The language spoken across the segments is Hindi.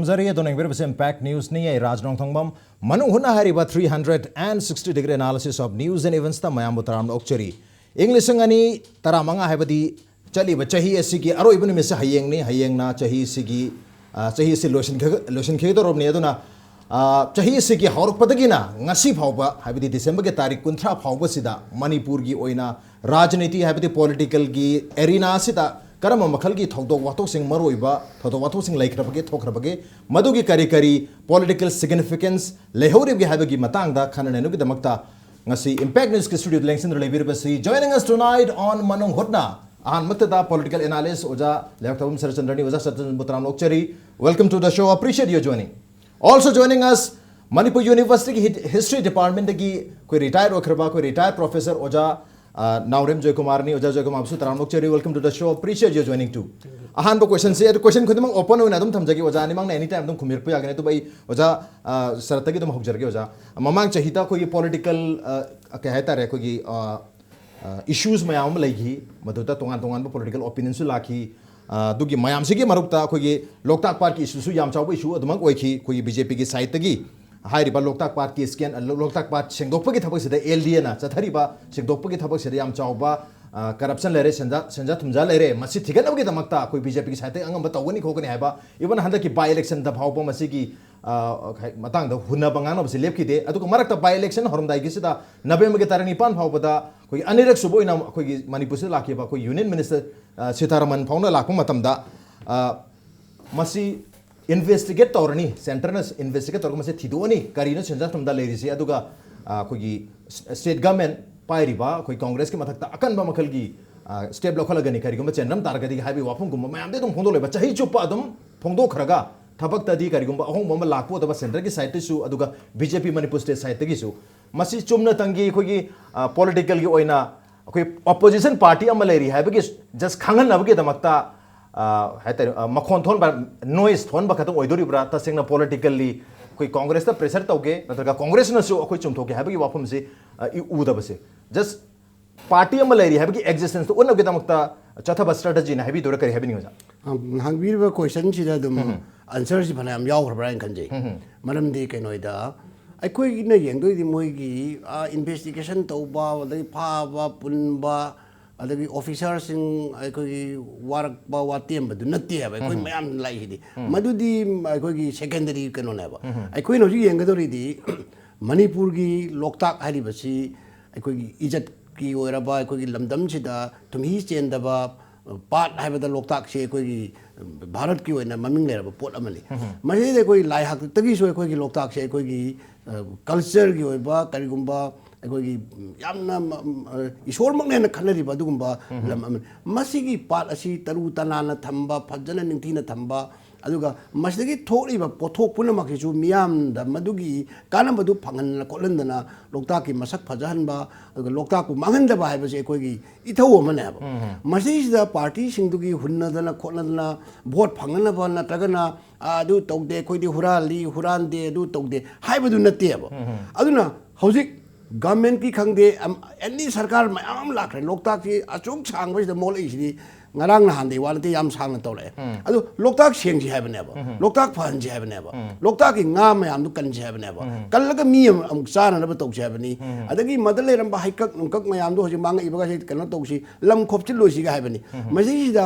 Zariya doneng ver impact news ni ay Rajnong Thongbam Manung Huttna hariba 360-degree analysis of news and events ta mayam butaram okchari English ngani taramanga haibadi chali ba chahi asigi aro ibuni mesa hayeng ni hayeng na chahi sigi chahi si lotion khe to rob ni aduna chahi sigi hauruk padagi na ngasi phawba haibadi December ke tarik 19 phawba sida Manipur gi oina rajniti haibadi political gi arena sida करम मखल की थौदोक वाथोक सिंह मरोइबा थौदोक वाथोक सिंह लैखरबगे थोखरबगे मदुगी करी पॉलिटिकल सिग्निफिकेंस लेहौरिबगे हाबगी मतंगदा खननेनुगी दमक्ता ngasi impact news के स्टूडियो लेंगसिन लेबिरबसी joining us tonight on Manung Huttna ahan maktada political analyst oja lektabum sarchandrani oja sarchan butram lokchari welcome to the show appreciate your joining also joining us Manipur University की history department की कोई retire okraba कोई retire professor oja Naurem Joy Kumar ni Oja Joy Kumar su taramok cheri welcome to the show appreciate you joining too ahan bo question se question khudimang open hoina dum thamjagi oja ni mang anytime dum khumir pu yagane to bai oja saratagi dum hokjarge oja mamang chahita koi political ka hai tare koi issues mayam laigi maduta tongan tongan bo political opinion su lakhi dugi mayam sigi marukta koi loktak park issue su yam chawbo issue adumang oikhi koi BJP ki side tagi हाइरिबा लोकताक पार्ट की स्कैन लोकताक पार्ट सेंगदोकपगी थबक सिदा एलडीए ना चथरिबा सेंगदोकपगी थबक सिदा याम चावबा करप्शन लेरे सेंजा थुमजा लेरे मसी थिगनबगी दमक्ता कोई बीजेपी की साथे अंगम तौगनी खोगनी हाइबा इवन हंदा की बाय इलेक्शन द भावबा मसी की मतंग द हुना बंगान बसे लेपखिदे अदुक मरकता बाय इलेक्शन हरमदाई की सिदा नवेम्बर के तारिख 9 भावबदा कोई अनिरक सुबोइना कोई मणिपुर से लाखिबा कोई यूनियन मिनिस्टर सीतारमन फाउना लाखो मतमदा मसी इन्वेस्टिगेट तौरनी सेंटर ने इन्वेस्टिगेट तौर मसे थिदोनी करीनो सेंजा थमदा लेरिसे अदुगा कोई स्टेट गवर्नमेंट पाइरिबा कोई कांग्रेस के मथकता अकनबा मखल की स्टेप लखलगनी करीगुम चेनरम तारगदी हाबी वाफुम गुम मयामदे तुम फोंदो लेबा चाहि चुप्पा अदुम फोंदो खरगा थबक तदी करीगुम अहोम मम लाखपो दबा सेंटर की साइड सु अदुगा बीजेपी मणिपुर स्टेट साइड तगी सु मसी चुमना तंगी कोई पॉलिटिकल की ओइना कोई ऑपोजिशन पार्टी अम लेरी हाबगी जस्ट खांगन नबगे दमक्ता मखोन थोन नॉइस थोन बखत ओइदोरिब्रा तसेंगना पॉलिटिकली कोई कांग्रेस ता प्रेशर तौगे नत्रगा कांग्रेस नसु अखोय चुमथोके हाबगी वाफम से उदबसे जस्ट पार्टी अम लेरी हाबगी एग्जिस्टेंस तो उनगे दमक्ता चथब स्ट्रेटजी ना हाबी दोरा करी हाबी नियोजा हांगबीरबा क्वेश्चन सिदा दम आंसर सि फनाम यावखरब्रा इन खंजे मरमदि कैनोइदा अखोयगिना येंगदोइदि मोइगी इन्वेस्टिगेशन तौबा वदai फाबा पुनबा अदगी ऑफिसर सिंग अखोगी वारकबा वातेम बदु नत्ते है अखोई मयाम लाइहिदि मदुदी अखोगी सेकेंडरी कनो नेबा अखोई नोजि येंगदोरिदि मणिपुर की लोकताक हारिबसी अखोगी इज्जत की ओरबा अखोगी लमदम सिदा तुमहि चेंदबा पाट हाइबदा लोकताक से अखोगी भारत की ओइना ममिंग लेरबा पोट अमनि मसेदे अखोई लाइ हक तगी सो अखोगी लोकताक से अखोगी कल्चर की ओइबा करिगुंबा अखोगी यामना ईश्वरमकने खनरिबा दुगुंबा लम मसिगी पाट असी तरु तनाना थंबा फजन निंथीना थंबा अदुगा मसदगी थोरिबा पोथोक पुनमकिसु मियामदा मदुगी कानबदु फंगन कोलंदना लोकताक की मसक फजहनबा अदुगा लोकताक को मांगनदबा हाइबसे अखोगी इथौ अमनेबा मसिदा पार्टी सिंगदुगी हुन्नदना खोलनदना वोट फंगनबा नत्रगना अदु तौदे अखोइदि हुराली हुरानदे अदु तौदे हाइबदु नत्तेबा अदुना हौजिक गवर्नमेंट की खंगदे एनी सरकार मयाम लाखरे लोकताक की अचुक सांगबसिदा मोलइसिदि ngarang na hande walate yam sang na tole adu loktak seng ji habne ba loktak phan ji habne ba loktak ki nga mayam du kan ji habne ba kallaga mi am sana na ba tok ji habni adagi madale ram ba haikak nungkak mayam du hoji mang ibaga se kan tok si lam khop chil lo si ga habni masi da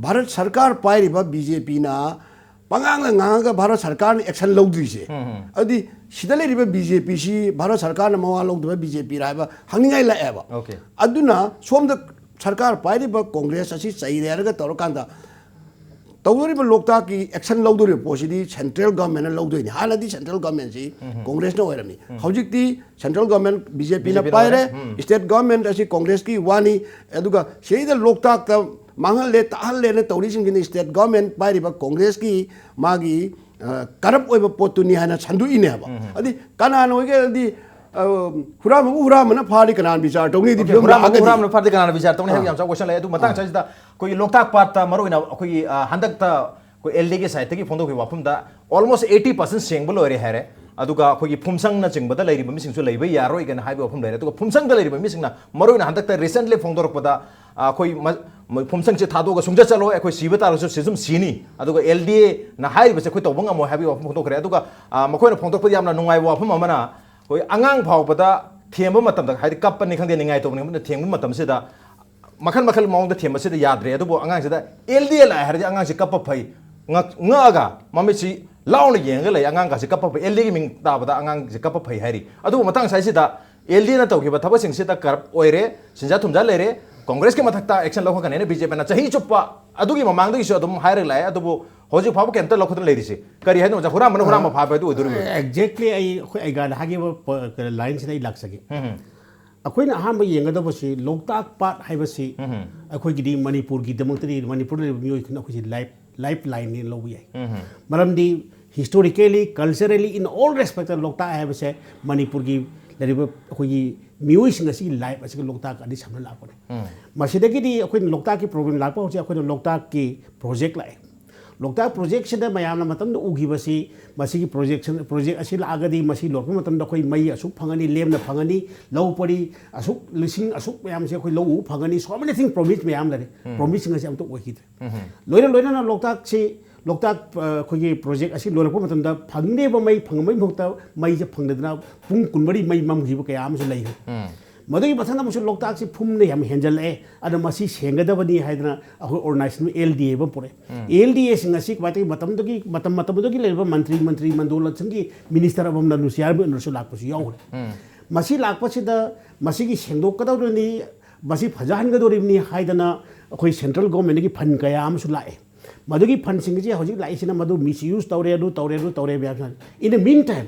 bharat sarkar pai ri ba BJP na pangang nga ga bharat sarkar ni action lodri se adi sidale ri ba BJP si bharat sarkar na mawa lodba BJP ra ba hangingai la ba okay aduna som da सरकार पाइब कांग्रेस असी चाहिए तौरकान तौरीब लोकताक की एक्शन लौदोरी पोसीदी सेंट्रल गवर्नमेंट लौदोनी हालादी सेंट्रल गवर्नमेंट सी कांग्रेस न ओरमी हौजिकती सेंट्रल गवर्नमेंट बीजेपी न पाइरे स्टेट गवर्नमेंट असी कांग्रेस की वानी अदुगा सेइदा लोकताक मांगले ताहले ने तौरीसिंग की स्टेट गवर्नमेंट पाइब कांग्रेस की मागी करप ओइब पोतुनी हाना छंदुइने हबा अदि कानान ओइगे अदि हुराम ना फारी कनान विचार तौनी दि हुराम फारी कनान विचार तौनी है याम क्वेश्चन ले अदु मतंग चाइदा कोई लोकताक पार्ट ता मरोइना कोई हंदक ता कोई एलडी के साइड की फोंदो कोई वाफम दा ऑलमोस्ट 80% सेंगबल ओरे हेरे अदुगा कोई फुमसंग ना चिंगबदा लेरिबा मिसिंग सु लेबा यारोय गन हाइबा वाफम लेरे तो फुमसंग दा लेरिबा मिसिंग ना मरोइना हंदक ता रिसेंटली फोंदोरकपदा ꯑꯩꯈꯣꯏ ꯐꯨꯝꯁꯪꯁꯦ ꯊꯥꯗꯣꯛꯑꯒ ꯁꯨꯡꯆꯠ ꯆꯠꯂꯣꯏ ꯑꯩꯈꯣꯏ ꯁꯤꯕ ꯇꯥꯔꯒꯁꯨ ꯁꯤ ꯁꯨꯝ ꯁꯤꯅꯤ ꯑꯗꯨꯒ LDAꯅ ꯍꯥꯏꯔꯤꯕꯁꯦ ꯑꯩꯈꯣꯏ ꯇꯧꯕ ꯉꯝꯃꯣꯏ ꯍꯥꯏꯕꯒꯤ ꯋꯥꯐꯝ ꯐꯣꯡꯗꯣꯛꯈ꯭ꯔꯦ ꯑꯗꯨꯒ ꯃꯈꯣꯏꯅ ꯐꯣꯡꯗꯣꯛꯄꯗ ꯌꯥꯝꯅ ꯅꯨꯡꯉꯥꯏꯕ ꯋꯥꯐꯝ ꯑꯃꯅ ꯑꯩꯈꯣꯏ ꯑꯉꯥꯡ ꯐꯥꯎꯕꯗ ꯊꯦꯝꯕ ꯃꯇꯝꯗ ꯍꯥꯏꯗꯤ ꯀꯞꯄꯅꯤ ꯈꯪꯗꯦ ꯅꯤꯡꯉꯥꯏ ꯇꯧꯕꯅꯤ ꯈꯪꯗꯦ ꯊꯦꯡꯕ ꯃꯇꯝꯁꯤꯗ ꯃꯈꯜ ꯃꯈꯜ ꯃꯑꯣꯡꯗ ꯊꯦꯝꯕꯁꯤꯗ ꯌꯥꯗ꯭ꯔꯦ ꯑꯗꯨꯕꯨ ꯑꯉꯥꯡꯁꯤꯗ LDA ꯂꯥꯛꯑꯦ ꯍꯥꯏꯔꯗꯤ ꯑꯉꯥꯡꯁꯤ ꯀꯞꯄ ꯐꯩ ꯉꯛꯑꯒ ꯃꯃꯤꯠꯁꯤ ꯂꯥꯎꯅ ꯌꯦꯡꯉꯒ ꯂꯩ ꯑꯉꯥꯡꯒꯁꯤ ꯀꯞꯄ ꯐꯩ LDAꯒꯤ ꯃꯤꯡ ꯇꯥꯕꯗ ꯑꯉꯥꯡꯁꯤ ꯀꯞꯄ ꯐꯩ ꯍꯥꯏꯔꯤ ꯑꯗꯨꯕꯨ ꯃꯇꯥꯡ ꯁꯥꯏꯁꯤꯗ LDAꯅ ꯇꯧꯈꯤꯕ ꯊꯕꯛꯁꯤꯡꯁꯤꯗ ꯀꯔꯞ ꯑꯣꯏꯔꯦ ꯁꯦꯟꯖꯥ ꯊꯨꯝꯖꯥ ꯂꯩꯔꯦ ꯀꯣꯡꯒ꯭ꯔꯦꯁꯀꯤ ꯃꯊꯛꯇ ꯑꯦꯛꯁꯟ ꯂꯧꯈꯠꯀꯅꯦꯅ BJPꯅ ꯆꯍꯤ ꯆꯨꯞꯄ ꯑꯗꯨꯒꯤ ꯃꯃꯥꯡꯗꯒꯤꯁꯨ ꯑꯗꯨꯝ ꯍꯥꯏꯔꯒ ꯂꯥꯛꯑꯦ ꯑꯗꯨꯕꯨ ꯍꯧꯖꯤꯛ ꯐꯥꯎꯕ ꯀꯩꯝꯇ ꯂꯧꯈꯠꯇꯅ ꯂꯩꯔꯤꯁꯤ ꯀꯔꯤ ꯍꯥꯏꯅꯣ ꯑꯣꯖꯥ ꯍꯨꯔꯥꯟꯕꯅ ꯍꯨꯔꯥꯟꯕ ꯐꯥꯕ ꯍꯥꯏꯗꯨ ꯑꯣꯏꯗꯣꯔꯤꯕ꯭ꯔꯥ ꯑꯦꯛꯖꯦꯛꯠꯂꯤ ꯑꯩꯒꯥꯅ ꯍꯥꯏꯈꯤꯕ ꯂꯥꯏꯟꯁꯤꯗ ꯑꯩ ꯂꯥꯛꯆꯒꯦ ꯑꯩꯈꯣꯏꯅ ꯑꯍꯥꯟꯕ ꯌꯦꯡꯒꯗꯕꯁꯤ ꯂꯣꯛꯇꯥꯛ ꯄꯥꯠ ꯍꯥꯏꯕꯁꯤ ꯑꯩꯈꯣꯏꯒꯤꯗꯤ ꯃꯅꯤꯄꯨꯔꯒꯤꯗꯃꯛꯇꯗꯤ ꯃꯅꯤꯄꯨꯔꯗ ꯂꯩꯕ ꯃꯤꯑꯣꯏ ꯈꯨꯗꯤꯡꯃꯛ ꯑꯩꯈꯣꯏꯁꯤ ꯂꯥꯏꯐ ꯂꯥꯏꯟꯅꯤ ꯂꯧꯕ ꯌꯥꯏ ꯃꯔꯝꯗꯤ ꯍꯤꯁꯇꯣꯔꯤꯀꯦꯂꯤ ꯀꯜꯆꯔꯦꯂꯤ ꯏꯟ ꯑꯣꯜ ꯔꯦꯁꯄꯦꯛꯇ ꯂꯣꯛꯇꯥꯛ ꯍꯥꯏꯕꯁꯦ ꯃꯅꯤꯄꯨꯔꯒꯤ ꯂꯩꯔꯤꯕ ꯑꯩꯈꯣꯏꯒꯤ ꯃꯤꯑꯣꯏꯁꯤꯡ ꯑꯁꯤꯒꯤ ꯂꯥꯏꯐ ꯑꯁꯤꯒ ꯂꯣꯛꯇꯥꯛ ꯑꯅꯤ ꯁꯝꯅ ꯂꯥꯛꯄꯅꯤ ꯃꯁꯤꯗꯒꯤꯗꯤ ꯑꯩꯈꯣꯏꯅ ꯂꯣꯛꯇꯥꯛꯀꯤ ꯄ꯭ꯔꯣꯕ꯭ꯂꯦꯝ ꯂꯥꯛꯄ ꯍꯧꯖꯤꯛ ꯑꯩꯈꯣꯏꯅ ꯂꯣꯛꯇꯥꯛꯀꯤ ꯄ꯭ꯔꯣꯖꯦꯛ ꯂꯥꯛꯑꯦ ꯂꯣꯛꯇꯥꯛ ꯄ꯭ꯔꯣꯖꯦꯛꯁꯤꯗ ꯃꯌꯥꯝꯅ ꯃꯇꯝꯗ ꯎꯈꯤꯕꯁꯤ ꯃꯁꯤꯒꯤ ꯄ꯭ꯔꯣꯖꯦꯛ ꯑꯁꯤ ꯂꯥꯛꯑꯒꯗꯤ ꯃꯁꯤ ꯂꯣꯛꯄ ꯃꯇꯝꯗ ꯑꯩꯈꯣꯏ ꯃꯩ ꯑꯁꯨꯛ ꯐꯪꯒꯅꯤ ꯂꯦꯝꯅ ꯐꯪꯒꯅꯤ ꯂꯧ ꯄꯔꯤ ꯑꯁꯨꯛ ꯂꯤꯁꯤꯡ ꯑꯁꯨꯛ ꯃꯌꯥꯝꯁꯦ ꯑꯩꯈꯣꯏ ꯂꯧ ꯎꯕ ꯐꯪꯒꯅꯤ ꯁꯣ ꯃꯦꯅꯤ ꯊꯤꯡ ꯄ꯭ꯔꯣꯃꯤꯁ ꯃꯌꯥꯝ ꯂꯩꯔꯦ ꯄ꯭ꯔꯣꯃꯤꯁꯁꯤꯡ ꯑꯁꯤ ꯑꯝꯇ ꯑꯣꯏꯈꯤꯗ꯭ꯔꯦ ꯂꯣꯏꯅꯅ ꯂꯣꯛꯇꯥꯛ ꯑꯩꯈꯣꯏꯒꯤ ꯄ꯭ꯔꯣꯖꯦꯛ ꯑꯁꯤ ꯂꯣꯏꯔꯛꯄ ꯃꯇꯝꯗ ꯐꯪꯅꯦꯕ ꯃꯩ ꯐꯪꯕꯒꯤ ꯃꯍꯨꯠꯇ ꯃꯩꯁꯦ ꯐꯪꯗꯗꯅ ꯄꯨꯡ 20 ꯃꯩ ꯃꯝꯈꯤꯕ ꯀꯌా ꯑꯃꯁꯨ ꯂꯩꯈ꯭ꯔꯦ ꯃꯗꯨꯒꯤ ꯃꯊꯪꯗ ꯑꯃꯁꯨ ꯂꯣꯛꯇꯥꯛꯁꯤ ꯐꯨꯝꯅ ꯌꯥꯝ ꯍꯦꯟꯖꯜꯂꯛꯑꯦ ꯑꯗꯣ ꯃꯁꯤ ꯁꯦꯡꯒꯗꯕꯅꯤ ꯍꯥꯏꯗꯅ ꯑꯩꯈꯣꯏ ꯑꯣꯔꯒꯅꯥꯏꯖꯦꯁꯟ LDA ꯑꯃ ꯄꯨꯔꯛꯑꯦ LDAꯁꯤꯡ ꯑꯁꯤ ꯀꯃꯥꯏꯅ ꯇꯧꯒꯤ ꯃꯇꯝꯗꯨꯒꯤ ꯂꯩꯔꯤꯕ ꯃꯟꯇ꯭ꯔꯤ ꯃꯟꯗꯣꯂꯁꯤꯡꯒꯤ ꯃꯤꯅꯤꯁꯇꯔ ꯑꯃꯃꯝꯅ ꯅꯨꯡꯁꯤꯌꯥꯔꯕ ꯑꯣꯏꯅꯁꯨ ꯂꯥꯛꯄꯁꯨ ꯌꯥꯎꯈ꯭ꯔꯦ ꯃꯁꯤ ꯂꯥꯛꯄꯁꯤꯗ ꯃꯁꯤꯒꯤ ꯁꯦꯡꯗꯣꯛꯀꯗꯧꯔꯤꯕꯅꯤ ꯃꯁꯤ ꯐꯖꯍꯟꯒꯗꯧꯔꯤꯕꯅꯤ ꯍꯥꯏꯗꯅ ꯑꯩꯈꯣꯏ ꯁꯦꯟꯇ꯭ꯔꯦꯜ ꯒꯣꯔꯃꯦꯟꯠꯒꯤ ꯐꯟ ꯀꯌꯥ ꯑꯃꯁꯨ ꯂꯥꯛꯑꯦ ꯃꯗꯨꯒꯤ ꯐꯟꯁꯤꯡꯁꯤ ꯍꯧꯖꯤꯛ ꯂꯥꯛꯏꯁꯤꯅ ꯃꯗꯨ ꯃꯤꯁꯌꯨꯁ ꯇꯧꯔꯦ ꯑꯗꯨ ꯇꯧꯔꯦ ꯃꯌꯥꯝꯁꯤꯅ ꯏꯟ ꯗ ꯃꯤꯟ ꯇꯥꯏꯝ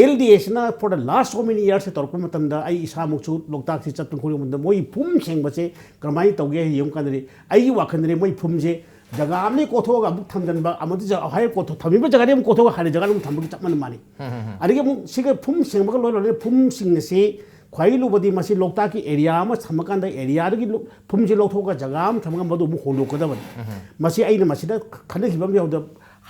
LDAꯁꯤꯅ ꯐꯣꯔ ꯗ ꯂꯥꯁ ꯁꯣ ꯃꯦꯅꯤ ꯏꯌꯔꯁ ꯇꯧꯔꯛꯄ ꯃꯇꯝꯗ ꯑꯩ ꯏꯁꯥꯃꯛꯁꯨ ꯂꯣꯛꯇꯥꯛꯁꯤ ꯆꯠꯄ ꯈꯣꯠꯄ ꯃꯇꯝꯗ ꯃꯣꯏ ꯐꯨꯝ ꯁꯦꯡꯕꯁꯦ ꯀꯔꯝꯍꯥꯏꯅ ꯇꯧꯒꯦ ꯌꯦꯡꯕ ꯀꯥꯟꯗꯗꯤ ꯑꯩꯒꯤ ꯋꯥꯈꯜꯗꯗꯤ ꯃꯣꯏ ꯐꯨꯝꯁꯦ ꯖꯒꯥ ꯑꯃꯗꯒꯤ ꯀꯣꯊꯣꯛꯑꯒ ꯑꯃꯨꯛ ꯊꯝꯖꯤꯟꯕ ꯑꯃꯗ ꯊꯝꯃꯤꯕ ꯖꯒꯥꯗꯒꯤ ꯑꯃꯨꯛ ꯀꯣꯊꯣꯛꯑꯒ ꯍꯥꯟꯅ ꯖꯒꯥꯗ ꯑꯃꯨꯛ ꯊꯝꯕꯒ ꯆꯞ ꯃꯥꯟꯅꯩ ꯑꯗꯒꯤ ꯑꯃꯨꯛ ꯁꯤꯒ ꯐꯨꯝ ꯁꯦꯡꯕꯒ ꯂꯣꯏꯅ ꯐꯨꯝꯁꯤꯡ ꯑꯁꯤ ꯈ꯭ꯋꯥꯏꯗꯒꯤ ꯂꯨꯕꯗꯤ ꯃꯁꯤ ꯂꯣꯛꯇꯥꯛꯀꯤ ꯑꯦꯔꯤꯌꯥ ꯑꯃ ꯊꯝꯃꯀꯥꯟꯗ ꯑꯦꯔꯤꯌꯥꯗꯒꯤ ꯐꯨꯝꯁꯤ ꯂꯧꯊꯣꯛꯑꯒ ꯖꯒꯥ ꯑꯃ ꯊꯝꯃꯒ ꯃꯗꯨ ꯑꯃꯨꯛ ꯍꯣꯡꯗꯣꯛꯀꯗꯕꯅꯤ ꯃꯁꯤ ꯑꯩꯅ ꯃꯁꯤꯗ ꯈꯟꯅꯈꯤꯕ ꯑꯃ ꯌꯥꯎꯗ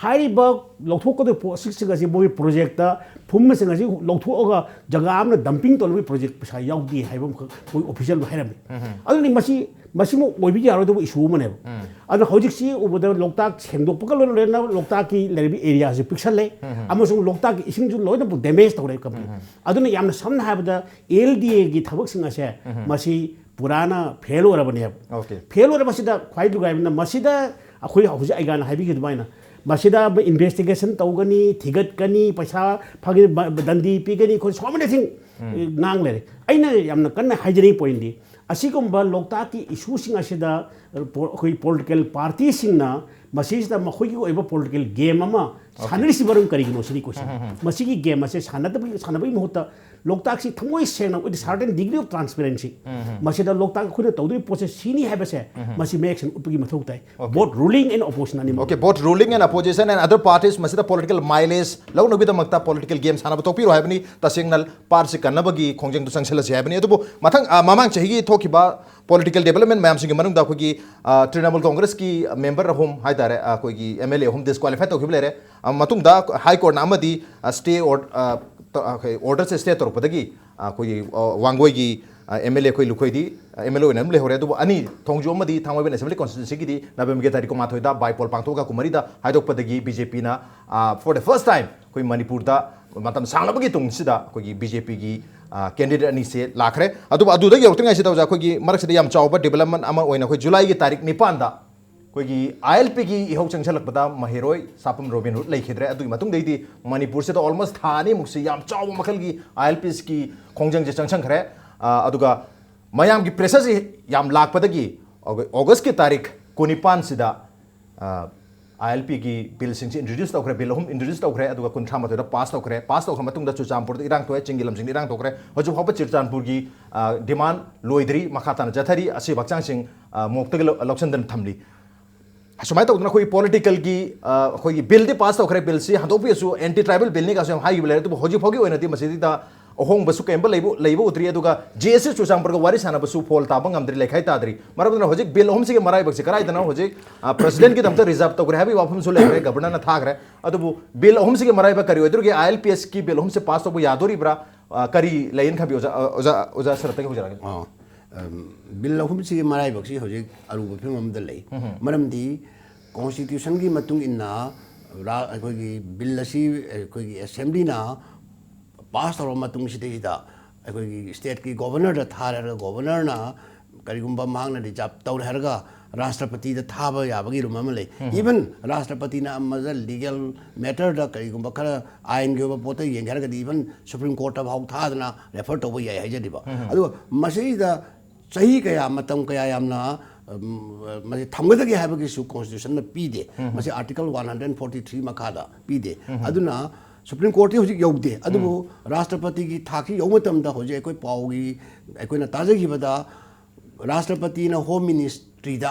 ꯍꯥꯏꯔꯤꯕ ꯂꯧꯊꯣꯛꯀꯗꯕ ꯄꯣꯠꯁꯤꯡ ꯑꯁꯤ ꯃꯣꯏꯒꯤ ꯄ꯭ꯔꯣꯖꯦꯛꯇ ꯐꯨꯝꯁꯤꯡ ꯑꯁꯤ ꯂꯧꯊꯣꯛꯑꯒ ꯖꯒꯥ ꯑꯃꯅ ꯗꯝꯄꯤꯡ ꯇꯧꯅꯕꯒꯤ ꯄ꯭ꯔꯣꯖꯦꯛ ꯄꯩꯁꯥ ꯌꯥꯎꯗꯦ ꯍꯥꯏꯕ ꯑꯃꯈꯛ ꯃꯣꯏ ꯑꯣꯐꯤꯁꯤꯌꯦꯜ ꯍꯥꯏꯔꯝꯃꯤ ꯑꯗꯨꯅꯤ ꯃꯁꯤꯃꯨꯛ ꯑꯣꯏꯕ ꯌꯥꯔꯣꯏꯗꯕ ꯏꯁꯨ ꯑꯃꯅꯦꯕ ꯑꯗꯨꯅ ꯍꯧꯖꯤꯛꯁꯤ ꯎꯕꯗ ꯂꯣꯛꯇꯥꯛ ꯁꯦꯡꯗꯣꯛꯄꯒ ꯂꯣꯏꯅꯅ ꯂꯣꯛꯇꯥꯛꯀꯤ ꯂꯩꯔꯤꯕ ꯑꯦꯔꯤꯌꯥꯁꯤ ꯄꯤꯛꯁꯜꯂꯦ ꯑꯃꯁꯨꯡ ꯂꯣꯛꯇꯥꯛꯀꯤ ꯏꯁꯤꯡꯁꯨ ꯂꯣꯏꯅꯃꯛ ꯗꯦꯃꯦꯖ ꯇꯧꯔꯦ ꯀꯝꯄ꯭ꯂꯤꯠ ꯑꯗꯨꯅ ꯌꯥꯝꯅ ꯁꯝꯅ ꯍꯥꯏꯕꯗ LDAꯒꯤ ꯊꯕꯛꯁꯤꯡ ꯑꯁꯦ ꯃꯁꯤ ꯄꯨꯔꯥꯅ ꯐꯦꯜ ꯑꯣꯏꯔꯕꯅꯦꯕ ꯐꯦꯜ ꯑꯣꯏꯔꯕꯁꯤꯗ ꯈ꯭ꯋꯥꯏ ꯅꯨꯡꯉꯥꯏꯕꯅ ꯃꯁꯤꯗ ꯑꯩꯈꯣꯏ ꯍꯧꯖꯤꯛ ꯑꯩꯒꯥꯅ ꯍꯥꯏꯕꯤꯈꯤꯕ ꯑꯗꯨꯃꯥꯏꯅ ꯃꯁꯤꯗ ꯏꯟꯚꯦꯁꯇꯤꯒꯦꯁꯟ ꯇꯧꯒꯅꯤ ꯊꯤꯒꯠꯀꯅꯤ ꯄꯩꯁꯥ ꯗꯟꯗꯤ ꯄꯤꯒꯅꯤ ꯑꯩꯈꯣꯏ ꯁꯣ ꯃꯦꯅꯤ ꯊꯤꯡ ꯉꯥꯡ ꯂꯩꯔꯦ ꯑꯩꯅ ꯌꯥꯝꯅ ꯀꯟꯅ ꯍꯥꯏꯖꯅꯤꯡꯉꯤ ꯄꯣꯏꯟꯗꯤ ꯑꯁꯤꯒꯨꯝꯕ ꯂꯣꯛꯇꯥꯛꯀꯤ ꯏꯁꯨꯁꯤꯡ ꯑꯁꯤꯗ ꯑꯩꯈꯣꯏ ꯄꯣꯂꯤꯇꯤꯀꯦꯜ ꯄꯥꯔꯇꯤꯁꯤꯡꯅ ꯃꯁꯤꯁꯤꯗ ꯃꯈꯣꯏꯒꯤ ꯑꯣꯏꯕ ꯄꯣꯂꯤꯇꯤꯀꯦꯜ ꯒꯦꯝ ꯑꯃ ꯁꯥꯟꯅꯔꯤꯁꯤ ꯃꯔꯝ ꯀꯔꯤꯒꯤꯅꯣ ꯁꯤꯅꯤ ꯀꯣꯏꯁꯟ ꯃꯁꯤꯒꯤ ꯒꯦꯝ ꯑꯁꯦ ꯁꯥꯟꯅꯕꯒꯤ ꯃꯍꯨꯠꯇ ꯂꯣꯛꯇꯥꯛꯁꯤ ꯊꯃꯣꯏ ꯁꯦꯡꯅ ꯋꯤꯠ ꯁꯥꯔꯇꯦꯟ ꯗꯤꯒ꯭री ꯑꯣꯐ ꯇ꯭ꯔꯥꯟꯁꯄꯦꯔꯦꯟꯁꯤ ꯃꯁꯤꯗ ꯂꯣꯛꯇꯥꯛ ꯑꯩꯈꯣꯏꯅ ꯇꯧꯗꯣꯔꯤꯕ ꯄꯣꯠꯁꯦ ꯁꯤꯅꯤ ꯍꯥꯏꯕꯁꯦ ꯃꯁꯤ ꯃꯌꯦꯛ ꯁꯦꯡꯅ ꯎꯠꯄꯒꯤ ꯃꯊꯧ ꯇꯥꯏ ꯕꯣꯠ ꯔꯨꯂꯤꯡ ꯑꯦꯟड ꯑꯣꯄꯣꯖꯤꯁꯟ ꯑꯅꯤꯃꯛ Okay, both ruling and opposition and other parties masida political mileage launabidamata political games hanaba topiro haibani tasengnal parsi kannabagi khongjeng du sangselasi haibani adubu mathang mamang chahi thokiba political development mayam singi manungda khogi Trinamool Congress ki member home haidare khogi MLA home disqualified tokhiblere matungda high court na amadi stay or order se stay torpadagi khogi wangoi gi MLA khoi lukhoi di MLA oinam le hore adubu ani thongjo amadi thangoi ben assembly constituency gi di November 3 da bypoll pangthoka kumari da haidokpadagi BJP na for the first time khoi Manipur da matam sanglabagi tungsida khoi BJP gi candidate ani se lakhre adu da yortinga se tawja khoi marak se yam chawba development ama oina khoi July gi tarik 9 da khoi ILP gi ihau changsalakpada mahiroi sapam Robin Hood leikhidre adu matung deidi Manipur se to almost thani muksi yam chawba makhal gi ILP ki khongjang je changchang khare aduga mayam gi pressure se yam lakpadagi August ki tarik 19 sida ILP ki bill sing introduce tawkhre bill hum introduce tawkhre aduga kunthra matoi da pass tawkhre matung da Chuchampur da irang toy chingilam sing irang tawkhre hoju hoba Chuchampur gi demand loidri makhata na jathari asi bakchang sing moktag loksandan thamli asumai tawdna khoi political gi khoi bill di pass tawkhre bill si handopi su anti tribal bill ni ga sam hai bilere tu hoju phogi oina di masidi da ohong basu kemba leibo utri aduga JS Chuchampur ga wari sana basu pol tabang amdri lekhai tadri marabna hojik bill hom sige marai bakse karai dana hojik president ki damta reserve to habi wafum su lekre governor na thagre adubu bill hom sige marai ba kari odruge ILPS ki bill hom se pass to yadori bra kari lain khabi oza sarata ke hujara bill अहुमसी मराइबक्सी हौजिक अरुब फिल्म अमदा लई मरमदी कॉन्स्टिट्यूशन की मतुंग इन्ना अखोगी बिल असी अखोगी असेंबली ना पास तौर मतुंग सिदा अखोगी स्टेट की गवर्नर दा थारगा गवर्नर ना करिगुंबा मांगना रिजर्व तौर हरगा राष्ट्रपति दा थाबा याबगी रुम अम लई इवन राष्ट्रपति ना अमजा लीगल मैटर दा करिगुंबा खरा आइन के पोत येंगरगा इवन सुप्रीम कोर्ट ऑफ हाउ थादना रेफर तौबा याय हाइजदिबा अदु मसीदा सही कया मतम कया यामना मसे थमगदगे हाबगी कॉन्स्टिट्यूशन में पीदे मसे आर्टिकल 143 मखादा पीदे अदुना सुप्रीम कोर्ट हजिक यौदे अदुबु राष्ट्रपति की थाकी यौमतमदा हजिक अकोय पाउगी अकोयना ताजगिबदा राष्ट्रपति ना होम मिनिस्ट्री दा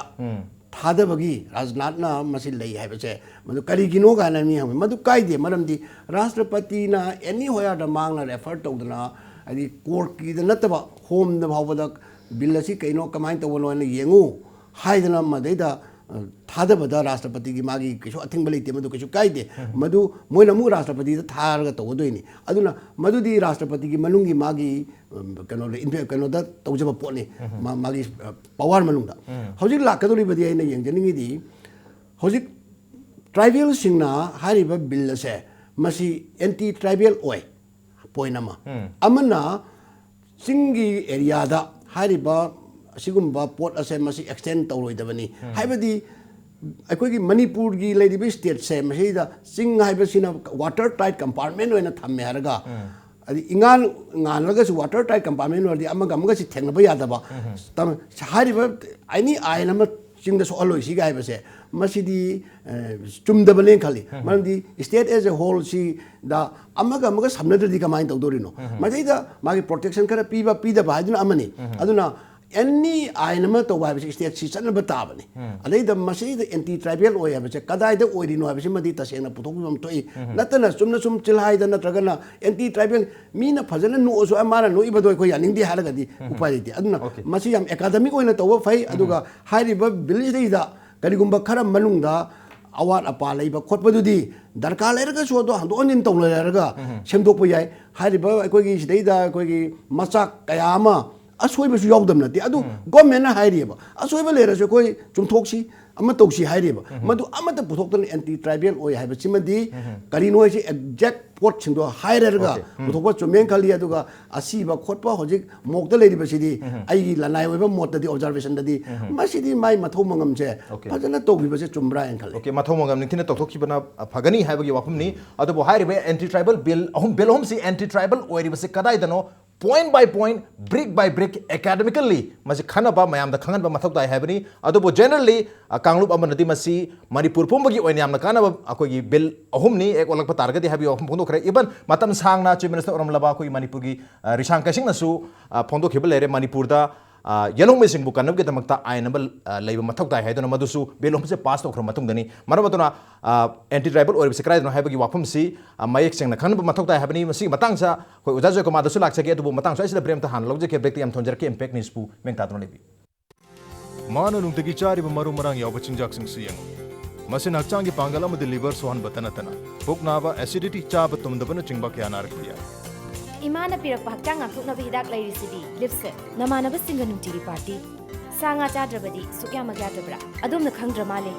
थादबगी राजनाथ ना मसी लई हाबचे मदु करिगिनो गाना मी हम मदु कायदे मरमदी राष्ट्रपति ना एनी होया दा मांगना रेफर तौदना अदि कोर्ट की द नतबा होम द भावदा बिल असी कइनो कमाइन तवनो ने येंगु हाइदना मदैदा थादबदा राष्ट्रपति की मागी किसो अथिंग बलेते मदु किसो कायदे मदु मोइना मु राष्ट्रपति दा थारगा तवदोइनी अदुना मदुदी राष्ट्रपति की मनुंगी मागी कनो कनो दा तौजब पोने मागी पावर मनुंदा हौजिक लाकदोरी बदी आइना येंजनिंगीदी हौजिक ट्राइबल सिंगना हारिबा बिल से मसी एंटी ट्राइबल ओय पोइनमा अमना सिंगी एरिया दा हारिबा असिगुम्बा पोट असे मसी एक्सटेंड तौरोइदबनी हाइबदी अखोगी मणिपुर की लेदिबे स्टेट से मसीदा सिंग हाइबसिना वाटर टाइट कंपार्टमेंट ओइना थम्मे हरगा अदि इंगान nganlagasi water tight compartment wardi amaga amagasi thengnaba yadaba tam हारिबा आइनी आइन अमा चिंगदा सो अलोइ सी गाइबसे मसीदी चुमदबले खाली मरमदी स्टेट एज ए होल सी दा अमगा अमगा समनददी कमाइन तौदोरिनो मदैदा मागी प्रोटेक्शन खरा पीबा पीदबा हाइदुना अमनी अदुना एनी आइन अमा तौबा हाइबसे स्टेट सी चनबा ताबनी अदैदा मसीदा एंटी ट्राइबल ओय हाइबसे कदाइदा ओइरिनो हाइबसे मदी तसेंगना पुथोकबम तोइ नतना चुमना चुम चिलहाइदा नत्रगना एंटी ट्राइबल मीना फजना नोसो अमाना नोइबदो कोइ यानिंगदि हारगदी उपाय लेते अदुना मसी याम एकाडेमिक ओइना तौबा फै अदुगा हाइरिबा बिलिसदैदा करिगुम्बा खरा मनुंगदा अवाट अपा लेबा खोटपदुदी दरकार लेरगा सो दो हंदो अनिन तौना लेरगा सेमदोकपा याय हाइरिबा अखोगी सिदैदा अखोगी मचाक कयामा असोइबसु यावदम नते अदु गवर्नमेंट हाइरिबा असोइबा लेरसु कोइ चुमथोक्सी अमा तौसी हाइरिबा मदु अमत पुथोक्तन एंटी ट्राइबल ओय हाइबसिमदी करिनो हाइसे एक्जेक्ट पोट सिंदो हाइररगा पुथोक्पा चुमेन खाली अदुगा असीबा खोटपा होजिक मोक्ता लेरिबसिदी आइगी लनाय ओइबा मोतदि ऑब्जर्वेशन ददी मसिदी माइ मथौ मंगमसे फजना तौबिबसे चुमब्रा एन खाले ओके मथौ मंगम निथिना तौथोखिबना फगनी हाइबगी वाफमनी अदुबो हाइरिबे anti tribal bill bill home सी एंटी ट्राइबल ओइरिबसे कदाइदनो point by point, brick by brick, academically, masi khanaba mayam da khangan ba mathok dai habani adobo generally kanglup amanadi masi manipur pumbagi oinam na kanaba akoi bill ahumni ek olak pa target habi ahum phondo khare even matam sangna chief minister oram laba koi manipur gi risang kasing na su phondo khibel lere manipur da yelong me sing bu kanab ge tamakta ainable leiba mathok dai haidona madusu bill hom se pass to khram matung dani marabatuna anti tribal or se krai no haibagi wafum si mayek sing na khan ba mathok dai habani masi matang sa koi uja joy ko madasu lak sake atu matang sa isla prem ta han logje ke brek ti am thonjar ke impact nis pu meng ta lebi मान नुंगतगी चारिब मरु मरांग याव चिंजाक सिंग सियंग मसिन हक्चांग की पांगल अमदि लिवर सोहन बतना तना पुक नाबा एसिडिटी चाब तुमदबन चिंबा क्या नारक बिया इमाना पिरक हक्चांग आखुकनब हिदाक लैरिसिदी लिप्से नमानब सिंग नुंगतिरी पार्टी सांगा चाद्रबदी सुक्या मग्याद्रबरा अदुमना खंगद्र माले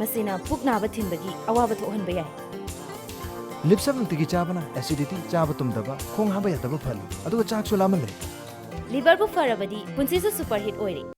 मसिना पुक नाब थिनबगी अवाब थोहन बयाय लिप्सब नुंगतगी चाबना एसिडिटी चाब तुमदबा खोंग हाबा यादब फली अदुगा चाक सुलामले लिवर बु फरबदी पुंसीसु सुपर हिट ओइरे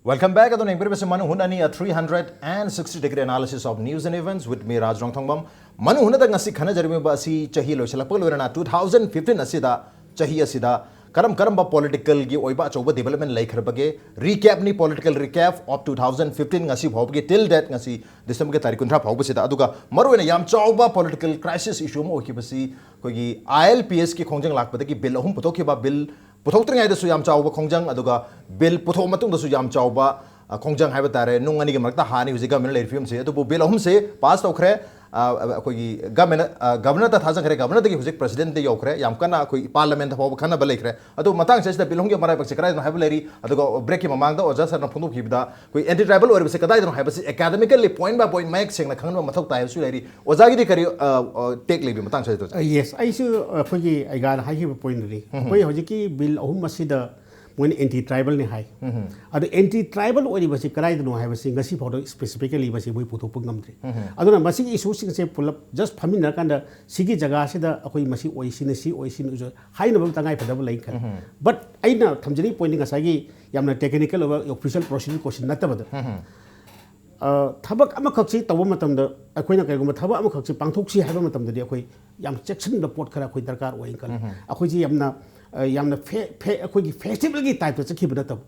Welcome back. Adon engber bese Manung Huttna ni a 360-degree analysis of news and events with me Raj Rongthongbam. Manung Huttna da ngasi khana jarmi ba asi chahi loisalakpa loirana 2015 asida chahi asida karam ba political gi oiba choba development laikharbage recap ni political recap of 2015 ngasi bhawbge till that ngasi December ge tarikh 19 bhawbasida aduga maruina yam choba political crisis issue mo okibasi kogi ILPS ki khongjang lakpada ki bill ahum putokhiba bill पुथौत्रिङाइद सु याम चाउबा खोंजंग अदुगा बिल पुथौ मतुंग दसु याम चाउबा खोंजंग हाइबा तारे नुंग अनि गे मरक्ता हानि हुजि गवर्नमेंट लेरिफियम से अदुबो बिल अहुम से पास तौखरे ꯑꯩꯈꯣꯏꯒꯤ ꯒꯕꯔꯅꯔꯗ ꯊꯥꯖꯈ꯭ꯔꯦ ꯒꯕꯔꯅꯔꯗꯒꯤ ꯍꯧꯖꯤꯛ ꯄ꯭ꯔꯁꯤꯗꯦꯟꯇ ꯌꯧꯈ꯭ꯔꯦ ꯌꯥꯝ ꯀꯟꯅ ꯑꯩꯈꯣꯏ ꯄꯥꯔꯂꯤꯌꯥꯃꯦꯟꯇ ꯐꯥꯎꯕ ꯈꯟꯅꯕ ꯂꯩꯈ꯭ꯔꯦ ꯑꯗꯣ ꯃꯇꯥꯡꯁꯤꯗ ꯕꯤꯜ ꯑꯍꯨꯝꯒꯤ ꯃꯔꯥꯏꯕꯛꯁꯦ ꯀꯗꯥꯏꯗꯅꯣ ꯍꯥꯏꯕ ꯂꯩꯔꯤ ꯑꯗꯨꯒ ꯕ꯭ꯔꯦꯛꯀꯤ ꯃꯃꯥꯡꯗ ꯑꯣꯖꯥ ꯁꯔꯅ ꯐꯣꯡꯗꯣꯛꯈꯤꯕꯗ ꯑꯩꯈꯣꯏ ꯑꯦꯟꯇꯤ ꯇ꯭ꯔꯥꯏꯕꯦꯜ ꯑꯣꯏꯔꯤꯕꯁꯦ ꯀꯗꯥꯏꯗꯅꯣ ꯍꯥꯏꯕꯁꯤ ꯑꯦꯀꯥꯗꯃꯤꯀꯦꯜꯂꯤ ꯄꯣꯏꯟ ꯕꯥꯏ ꯄꯣꯏꯟ ꯃꯌꯦꯛ ꯁꯦꯡꯅ ꯈꯪꯍꯟꯕ ꯃꯊꯧ ꯇꯥꯏ ꯍꯥꯏꯕꯁꯨ ꯂꯩꯔꯤ ꯑꯣꯖꯥꯒꯤꯗꯤ ꯀꯔꯤ ꯇꯦꯛ ꯂꯩꯕꯤ ꯃꯇꯥꯡꯁꯤꯗ ꯌꯦꯁ ꯑꯩꯁꯨ ꯑꯩꯈꯣꯏꯒꯤ ꯑꯩꯒꯥꯅ ꯍꯥꯏꯈꯤꯕ ꯄꯣꯏꯟꯗꯨꯅꯤ ꯑꯩꯈꯣꯏ ꯍꯧꯖꯤꯛꯀꯤ ꯕꯤꯜ ꯑꯍꯨꯝ ꯑꯁꯤꯗ मोइन एंटी ट्राइबल ने हाई अद एंटी ट्राइबल ओरिबसी कराइदनो हाइबसी ngasi फाउड स्पेसिफिकली बसी मोइ पुथोप ngमद्रे अदुना मसी इशू सिंग से पुलप जस्ट फमिन रकांदा सिगी जगह सिदा अखोइ मसी ओइसिन सी ओइसिन जो हाइनबम तंगाइ फदब लै खन बट आइना थमजनी पॉइंट ngसागी यामना technical over official procedure question नतबद थबक अमखक्सी तब मतमद अखोइना कैगुम थबक अमखक्सी पांथोक्सी हाइबा मतमददि अखोइ याम चेक्सन द पोट खरा अखोइ दरकार ओइन कल अखोइ यामना अखोइ फेस्टिवल की टाइप चखिब नतब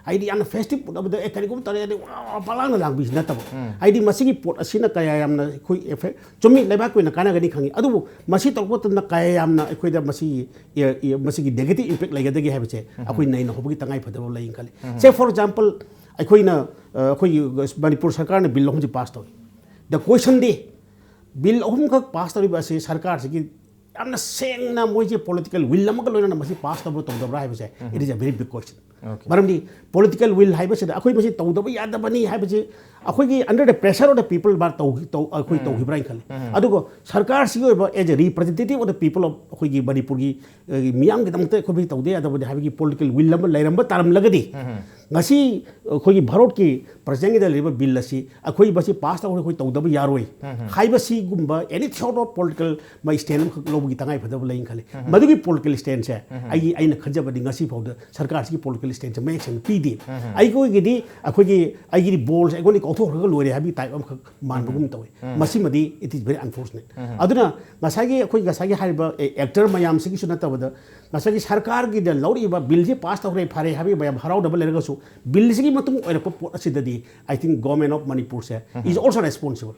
आइदि यामना फेस्टिव पुदबद ए करिगुम तरे पलांग लांग बिस नतब आइदि मसिगी पोट असिना कया यामना अखोइ एफेक्ट चुमी लेबा कोइना कानागनि खंगी अदुबु मसि तोपतन कया यामना अखोइदा मसिगी नेगेटिव इंपैक्ट लेगदगी हाइबचे अखोइ नैन होबगी तंगाइ फदब लै कल से फॉर एग्जांपल अखोइना अखोइ मणिपुर सरकार ने बिल अहुम पास तौर द क्वेश्चन दे बिल अहुम खक पास तौर सरकार से यामना सेंगना मोइजे पॉलिटिकल विल अमक लोइना मसी पास तौर तौदबरा हाइबसे it is a very big question मरमदी पॉलिटिकल विल हाइबसे अखोइ मसी तौदब यादबनी हाइबसे अखोइ under the pressure of the people बार तौ अखोइ तौहिब्राइ खले अदुगो सरकार सिगो as a representative of the people of अखोइ मणिपुर की मियाम के दमते अखोइ तौदे यादबदी हाइबगी पॉलिटिकल विल अम लैरंब तारम लगदी ngasi अखोइ भारत की प्रेसिडेंट दा लेबा बिल असि अखोइ बसी पास तौर अखोइ तौदब यारोइ हाइबसी गुम्बा एनी थॉट ऑफ पॉलिटिकल मै स्टैंड खक लोबगी तंगाइ फदब लै खले मदुगी पॉलिटिकल स्टैंड से आइना खजबदी ngasi फाउद सरकार की पॉलिटिकल स्टैंड से मै एक्शन पीदी आइगोगिदी अखोइगी आइगिरी बोल्स आइगोनि कौथोरगा लोरे हाबी टाइप अम खक मानबगुम तौइ मसिमदी इट इज वेरी अनफॉर्चुनेट अदुना ngसागी अखोइ ngसागी हाइबा एक्टर मयाम सिगी सुनतबद ngसागी सरकार की द लौरिबा बिल जे पास तौरे फारे हाबी मयाम हराउदब लेरगसु बिल सिगी मतुंग ओइरप पोट असिददी I think government of Manipur से इज आल्सो रेस्पॉन्सिबल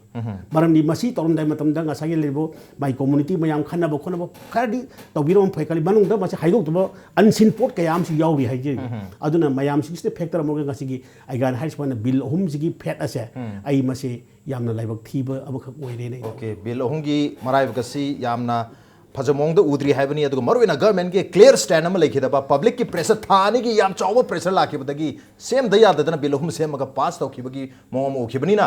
मरमदी मसी तौरमदाइ मतमदा ngसागी लेबो माय कम्युनिटी मयाम खनब खोनब खरदी तौबिरोम फैकली मनुंगदा मसे हाइदोक्तब अनसिन पोट कयाम सि याउरी हाइजे अदुना मयाम सिगिस्ते फैक्टर अमग ngasiगी आइगान हाइसपन बिल अहुम सिगी फेट असे आई मसे यामना लाइबक थीब अबखक ओइरे नै ओके बिल अहुमगी मराइबकसी यामना फजमोंग उद्री है गवर्नमेंट की क्लियर स्टैंड लेखिदब पब्लिक की प्रेशर थानी की याम चाव प्रेशर लाखिबदगी सेम यादना बिल अहुम सेमग पास तौखिबगी मोम ओखिबनिना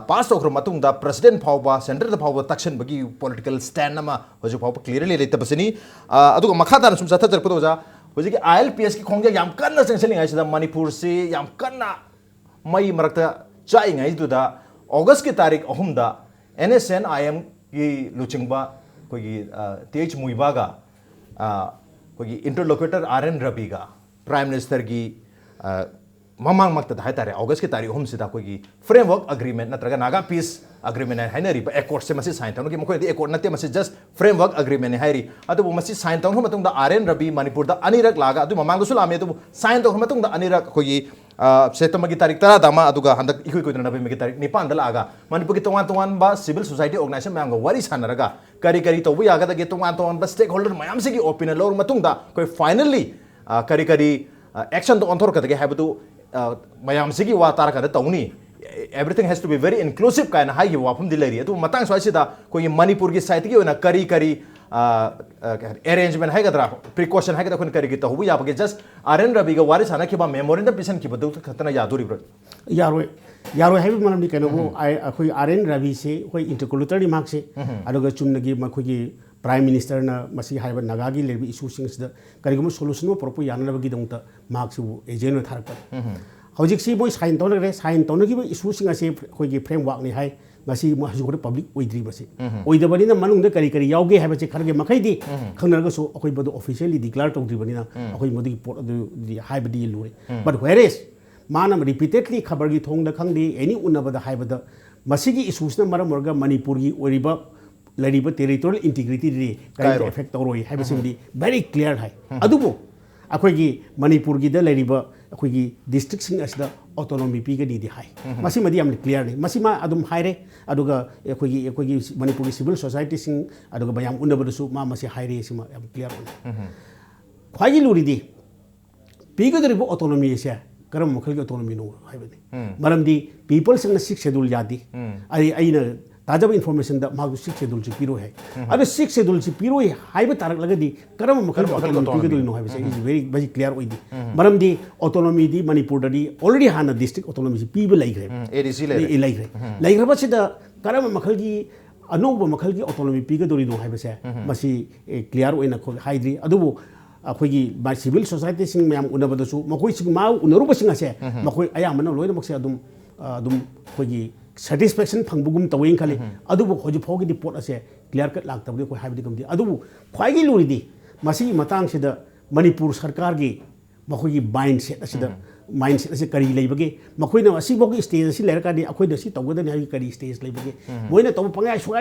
पास तौखर मतुंगदा प्रेसिडेंट फाउबा सेंटर फाउबा तक्सनबगी पॉलिटिकल स्टैंड हजि फाउबा क्लियरली लेतबसनी अदुगा मखादान सुम सथजरपद ओजा हजि ILPS की खोंगे याम कन्ना चंगसलिंगाइसिदा मणिपुर से याम कन्ना मई मरक्ता चाइंगाइदुदा अगस्त की तारीख अहुमदा NSN IM की लुचिंगबा कोई TH मुइबागा कोई इंटरलोक्यूटर RN रबीगा प्राइम मिनिस्टर की ममांग मक्तद हाइतारे अगस्त की तारीख हम सिदा कोई फ्रेमवर्क अग्रीमेंट नत्रगा नागा पीस अग्रीमेंट हाइनरी अकॉर्ड से मसी साइन तौन की मखोयदि अकॉर्ड नते मसी जस्ट फ्रेमवर्क अग्रीमेंट हाइरी अदुबु मसी साइन तौन मतुंगदा RN रबी मणिपुर दा अनिरक लागा अदु ममांगदसु लामे अदुबु साइन तौन मतुंगदा अनिरक कोई सेप्टेम्बर की तारीख 10 दामा अदुगा हंदक इकुइ कोइदना नबेम्बर की तारीख 9 दा लागा मणिपुर की तोवान तोवान बा सिविल सोसाइटी ऑर्गेनाइजेशन मैंगो वारी सानरगा करी करी तौबु यागदगे तोवान तोवान बा स्टेक होल्डर मयाम सिगी ओपिनियन लोर मतुंगदा कोई फाइनली करी करी एक्शन तो ऑनथोरकदगे हाबदु मयाम सिगी वा तारकदा तौनी everything has to be very inclusive kind of high wafum dileri atu matang swaisida koi manipur gi site gi ona kari kari arrangement haigadra precaution haigada kon kari gi to hubu yabage just RN rabi ga wari sana ki ba memorandum pisan ki badu khatana yaduri bro यारो है मनम नि कनो अखोई RN रवि से अखोई इंटरकुलेटरी मार्क से अदुगा चुमनगी मखोगी प्राइम मिनिस्टर ना मसी हाइबा नगागी लेबि इशू सिंग सिदा करिगम सोल्यूशन मो प्रोपो यानबगी दंता मार्क से एजेंट थारक हौजिक सी मोइ साइन तौनगरे साइन तौनगी इशू सिंग असे अखोगी फ्रेमवर्क नि high ngasi mo haju public oidri basi oidabani na manung de kari kari yauge ha bache kharge makai di khangnar so akoi bodo officially declare tawdri bani na akoi modi port adu hai badi lure but whereas manam repeatedly khabar gi thong da khangdi any unabada hai bada masigi issues na maram morga manipur gi oriba lariba territorial integrity ri kai effect tawroi hai basi very clear hai adubo akoi gi manipur gi da lariba akoi gi district sing asda autonomy pigani di hai masi madi am clear ni masi ma adum haire aduga akoi gi manipur civil society sing aduga bayam unabadu ma masi haire sima am clear on khwai gi luri di pigadri bo autonomy se karam mukhal gi autonomy no hai bani maram di people sing 6 schedule yadi ai aina ताजब इन्फॉर्मेशन दा मागु 6 शेड्यूल से पीरो है अबे 6 शेड्यूल से पीरो है हाइबे तारक लगदी करम मखल ऑटोनॉमी पीगदो नो हाइबे इज वेरी वेरी क्लियर ओइदी मरम दी ऑटोनॉमी दी मणिपुर दी ऑलरेडी हाना डिस्ट्रिक्ट ऑटोनॉमी से पीबे लाइग्रे एडीसी लाइग्रे लाइग्रे बसिदा करम मखल की अनोब मखल की ऑटोनॉमी पीगदो नो हाइबे से मसी क्लियर ओइना खो हाइद्री अदुबो अखोगी बाय सिविल सोसाइटी सिंग मैम उनबदसु मखोई सिंग मा उनरुब सिंग असे मखोई अयामन लोइना मक्से अदुम खोगी satisfaction फंगबुगुम तवें खाली अदुबो होजि फोगी दि पोट असे क्लियर कट लागतबदि को हाइबदि गमदि अदुबो ख्वाइगी लुरिदि मसी मतंग सिदा मणिपुर सरकार की मखोगी माइंडसेट असिदा माइंडसेट असे करी लेबगे मखोइना असी बोगी स्टेज असी लेर कादि अखोइना सी तवगदनि हाइ करी स्टेज लेबगे मोइना तव पंगाय सुगा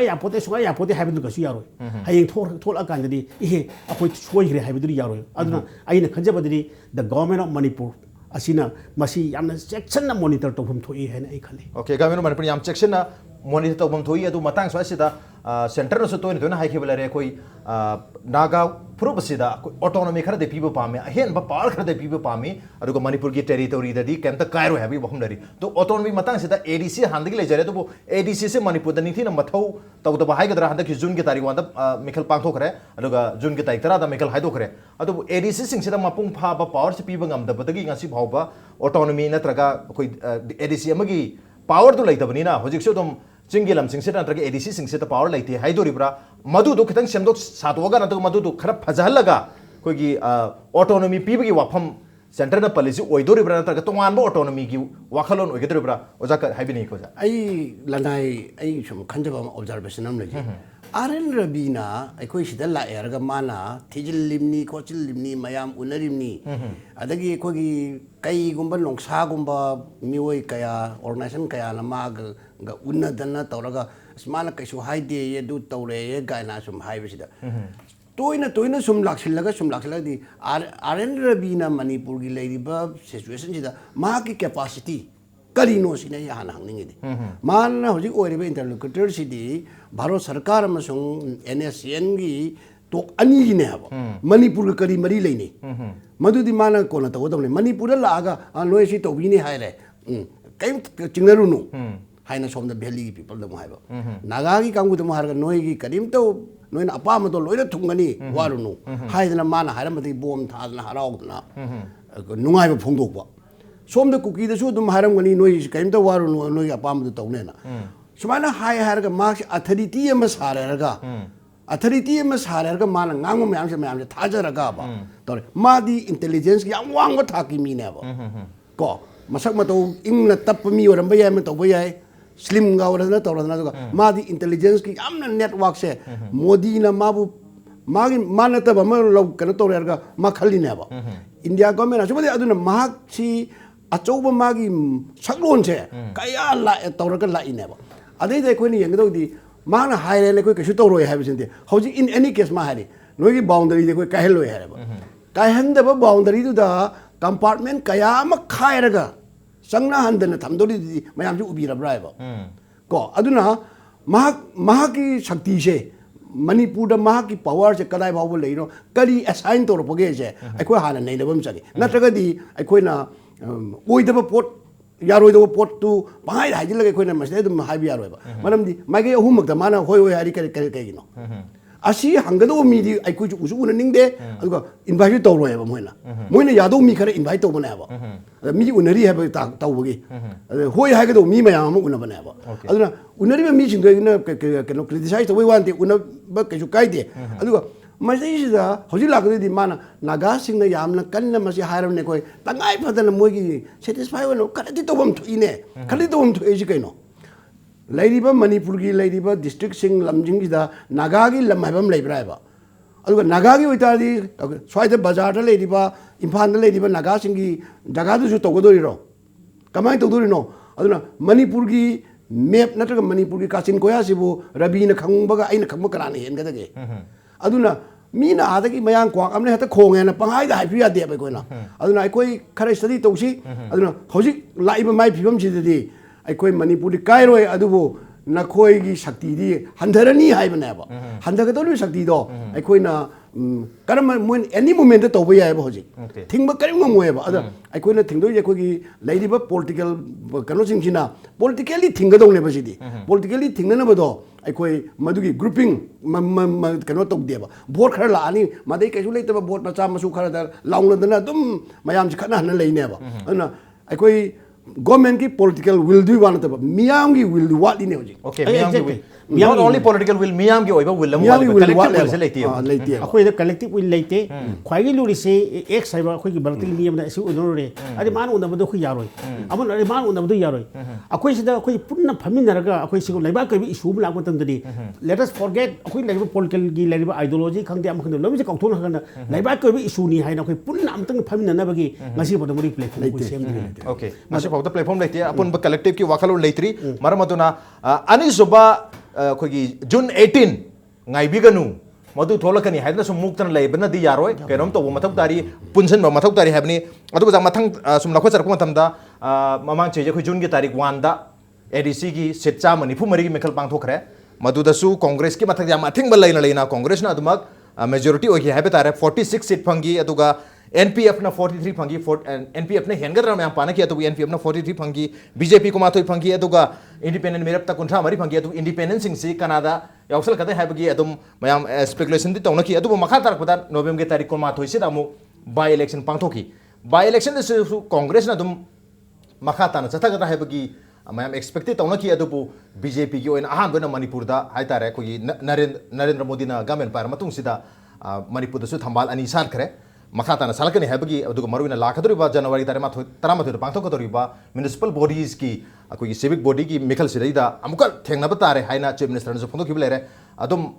यापोते हाइबदु कसु यारोय हायें थोल अकांदि इहे अखोइ सोइग्रे हाइबदु यारोय अदुना आइना खंजबदि द गवर्नमेंट ऑफ मणिपुर असिना मसी यामना सेक्शन ना मॉनिटर तोफम थोई है ना खाली ओके गवर्नमेंट मनपुर याम सेक्शन ना मॉनिटर तोफम थोई अदु मतंग स्वासिदा सेंटर न सतोइन दोना हाइखेबल रे कोई नागा प्रूफ सिदा ऑटोनॉमी खर दे पीबो पामे हेन ब पावर खर दे पीबो पामे अदुग मणिपुर की टेरिटोरी ददी केमता कायरो हैबी बहम दरी तो ऑटोनॉमी मतंग सिदा एडीसी हांदगी ले जरे तो एडीसी से मणिपुर दनी थी न मथौ तब तो हाइगदरा हंदक जून की तारीख वादा मिखल पांथोखरे अदुग जून की तारीख तरा दा मिखल हाइदोखरे अदु एडीसी सिंग सिदा मपुंग फाबा पावर से पीबो ngam ngasi भावबा ऑटोनॉमी नत्रगा कोई एडीसी अमगी पावर तो लेतबनीना होजिकसो दम चिंगी लमसिंग से नत्रगा एडीसी सिंग से पावर लेते हाइदोरिब्रा मधु दो खितंग सेमदोक सातोगा नतु मधु दो खरा फजहलगा कोई ऑटोनॉमी पीबगी वाफम सेंटर न पॉलिसी ओइदोरिब्रा नत्रगा तोंगान ऑटोनॉमी की वाखलोन ओइगदोरिब्रा ओजा का हाइबिनी को जा आई लनाई आई सम खंजबा ऑब्जर्वेशन हम लगी आरएन रबीना अखोई सिदा लाएरगा माना थिजिलिमनी कोचिलिमनी मयाम उनरिमनी अदगी अखोगी कईगुंबा लोंसागुंबा मिओई कया ऑर्गेनाइजेशन कया नमाग उन्नदना तौरगा स्माना कैसु हाइदे ये दु तौरे ये गायना सुम हाइबसिदा तोइना सुम लाक्सिलदी आरएन रबीना मणिपुर की लेरिबा सिचुएशन सिदा मा की कैपेसिटी करीनो सिने यान हंगनिंगदि मान हजिक ओरिबा इंटरलोक्यूटर सिदी भारत सरकार अमसुंग एनएसएन की तो अनी गिने हबो मणिपुर का करी मरी लेनी मधुदि माना कोना तवदमने मणिपुर लागा नोय सि तोबिनी हायरे कयम चिंगनरुनु हाइना सोमदा भेली पीपल दम हायबो नागा की कांगु दम हारगा नोय की करीम तो नोयना अपाम तो लोइना थुंगनी वारुनु हायदना माना हारमदि बोम थादना हराउदना नुंगाइबो फोंदोकबा सोमद कुकी दसु दुम हारमगनी नोय कयमता वारुनु नोय अपाम तौनेना सुमाना हाय हारगा मार्क्स अथॉरिटी अमा सारगा अथॉरिटी अमा सारगा माना ngang मैम से थाजरगा बा तौरे मादी इंटेलिजेंस याम वांग थाकी मीनेबा को मसक मतौ इंगना तप मी ओरंबा याय में तौबा याय स्लिम गावरना तौरना मादी इंटेलिजेंस की यामना नेटवर्क से मोदी ना माबू मागी मानतब अमा लौ कनो तौरेरगा मा खल्लिनेबा इंडिया गवर्नमेंट असुबदि अदुना माहक अचौब मागी सकलोन से कया ला तौरगा लाइनेबा अदैदे अखोइनि यंगदौदि माना हाइरेन अखोइ कैसु तौरोय हाइबसिनते हौजि इन एनी केस मा हाइरि नोगी बाउंडरी दे कोइ काहेलोय हाइबा काहेंदबा बाउंडरी दुदा कंपार्टमेंट कया अमा खाइरगा संगना हंदना थमदोरि मयामजु उबिरब्रायबा को अदुना माकी शक्ति से मणिपुर की पावर से कदाई भाव लेनो करी असाइन तौरपगे से अखोइ हाना नैनबम चगे नत्रगदि अखोइना ओइदबा पोट यारोइदबा पोट तु पाहाइ हाइजिलगे अखोइना मसले दम हाइबि यारोइबा मरमदि मागे अहुमकदा माना होय होय हारि करे कगिनो असी हंगदो मिदि अखोइ उजु उननिंगदे अदुगा इनवाइट तौरोयबा मोइना यादो मी खरे इनवाइट तौबनेबा मी उनरी हैबा तौबगी होय हाइगदो मी मयाम उनबनेबा अदुना उनरी मी सिंगना केनो क्रिटिसाइज तौबै वानते उनबा कैसु काइदे अदुगा मजैसिदा हौजि लागदि माना नागा सिंगना यामना कन्ना मसि हाइरमने कोइ तंगाइ फदना मोगी सैटिस्फाई होनो खरति तौबम थुइने खरति तौबम थुइसि कैनो लैरिबा मणिपुर की लैरिबा डिस्ट्रिक्ट सिंग लमजिंग सिदा नागा की लम हाइबम लैब्रायबा अदुगा नागा की ओइतादि स्वाइदा बाजार लैरिबा इम्फाल लैरिबा नागा सिंग की जगह दुसु तौगदोरिरो कमाइ तौदोरिनो अदुना मणिपुर की मैप नत्रगा मणिपुर की काचिन कोया सिबु रबीना खंगबगा आइना खंगब कराने हेनगदगे अदुना मीना आदगी मयांग क्वाक अमने हता खोंगेना पंगाइदा हाइफि यादे बे कोइना अदुना अखोइ खरै स्टडी तौसी अदुना हौजिक लाइबा माइ फिबम सिदि अखोइ मणिपुर काइरोय अदुबो नखोइ की शक्ति दी हंधरनी हाइबनेबा हंधगदोनि शक्ति दो अखोइना करम मोइन एनी मोमेंट तब याब हजिक Okay. थिंग करीम मोएब अद अखोइना थिंगदोइ अखोगी लेरिबा पॉलिटिकल कनो सिंगसिना पॉलिटिकली थिंगदोंने बसिदी पॉलिटिकली थिंगनबदो अखोई मदुगी ग्रुपिंग कनो तौदेबा वोट खर लानी मदे कैसु लेतबा वोट मचा मसु खर दा लाउंगदना दुम मयाम से खना हन लेनेबा अना अखोई गवर्नमेंट की पॉलिटिकल विल दु वान तब मियाम की विल दु वाटली हजिक Okay, Miyam ki will. Not only political will, Miyam ki oiba will. मियाम की विल वाट Collective will se leiti. लेती अखोई collective will लेते ख्वाइगी लूरी से एक साइबा अखोई की बलती मी हमने ऐसे उन्होंने अरे मान उन्हें बदो खुई यारोई अमन अरे मान उन्हें बदो यारोई अखोई सीधा अखोई पुन्ना फमिन नरगा अखोई सिको लेबा कभी इशू बुला को तंदरी let us forget अखोई लेबा political की लेबा ideology खंगते हम खंगते लोग से कौतुन खंगना लेबा कभी इशू नहीं है ना अखोई पुन्ना हम तंग फमिन नरगा बगी नसी बदो मुरी platform को सेम नहीं Okay. Masih pauta platform leiti. Apun ba collective ki wakalo leitri. Maramatuna ani soba kogi June 18 ngai biganu. Madu tholakani haidna sum muktan leibna di yaroi. Kenom to mathak tari punsen ba mathak tari habni. Adu ba mathang sum lakho sarko matamda mamang cheje ko June ki tarik 1 da ADC ki setcha mani pu mari ki mekhal pang thokre. Madu dasu Congress ki mathak jam athing balai na leina Congress na adumak majority ogi habe tare 46 seat phangi aduga NPF na 43 phangi NPF na hengadra mayam pana ki atu NPF na 43 phangi BJP ko mathoi phangi aduga independent merap ta kuntra mari phangi atu independent sing si Canada yausal kade habagi adum mayam speculation di tawna ki adu makha tarak pada November ke tarik ko mathoi si damu by election pangthoki by election su Congress na adum makha ta na chatha kata habagi mayam expected tawna ki adu BJP ki oina ahan bena Manipur da hai tare ko Narendra Modi na government par matung sida Manipur da su thambal ani sal khare makata na salakani habagi aduga maruna lakaduriba January tarama taramatu pangthokaduriba municipal bodies ki akoi civic body ki mekhal sidaida amuka thengna batare haina chief minister na phondok kiblere adum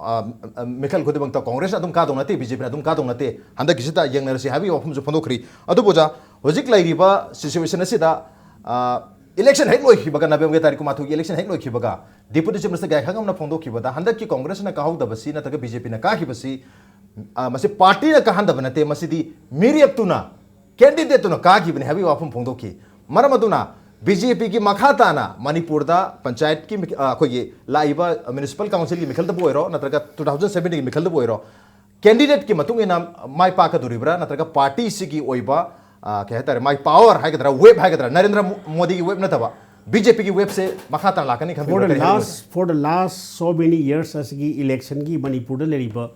mekhal khudibang ta congress adum ka donate BJP adum ka donate handa kisita yengna si habi ofum phondokri adu boja hojik lairiba situation asida election hek loi khibaga November tarik ko mathu election hek loi khibaga deputy chief minister gai khangam na phondok khibada handa ki congress na kahau da basi na ta BJP na ka khibasi masih party na kahan da banate masih di miriap tuna candidate tuna ka ki bani habi wafum phongdo ki maramaduna BJP ki makhata na Manipur da panchayat ki ko ye laiba municipal council ki mikhal da boiro natraga 2017 ki mikhal da boiro candidate ki matung ina mai pa ka duribra natraga party si ki oiba kya heta mai power hai kadra web hai kadra Narendra Modi ki web na taba BJP ki web se makhata la kani for the last so many years as ki election ki Manipur da leriba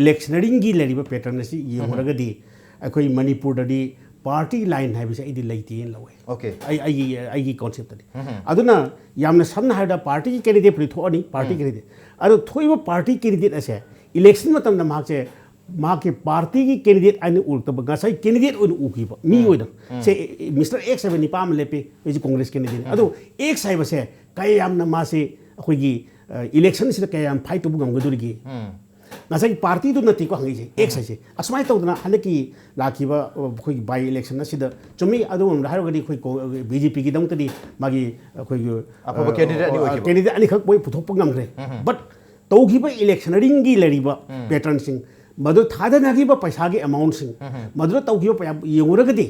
electioneering की लरीब पैटर्न से ये होरगदी अखोई मणिपुर ददी पार्टी लाइन है बिसे इदी लेती है लवे ओके आई कॉन्सेप्ट ददी अदुना यामना सबना हाइदा पार्टी की कैंडिडेट पुरी थोनी पार्टी कैंडिडेट अदु थोइबो पार्टी कैंडिडेट असे इलेक्शन मतम न माके माके पार्टी की कैंडिडेट आइन उल्तब गसाई कैंडिडेट उन उकीब मी ओइदा से मिस्टर एक्स सेवन निपाम लेपे वेजी कांग्रेस कैंडिडेट अदु एक साइब से कय यामना मासे अखोई इलेक्शन से कय याम फाइट तब गमगदुरगी नासाई पार्टी तो नती को हंगी एक साइसे असमाय तौदना हनकी लाखिबा खोई बाय इलेक्शन नसिदा चुमी अदु हारगदी खोई BJP की दमतदी मागी खोई अफब कैंडिडेट अनि खक बोय पुथोप ngamgre बट तौगिबा इलेक्शनरिंग की लरीबा पैटर्न सिंग मधु थादनागिबा पैसा की अमाउंट सिंग मधु तौगिबा येंगुरगदी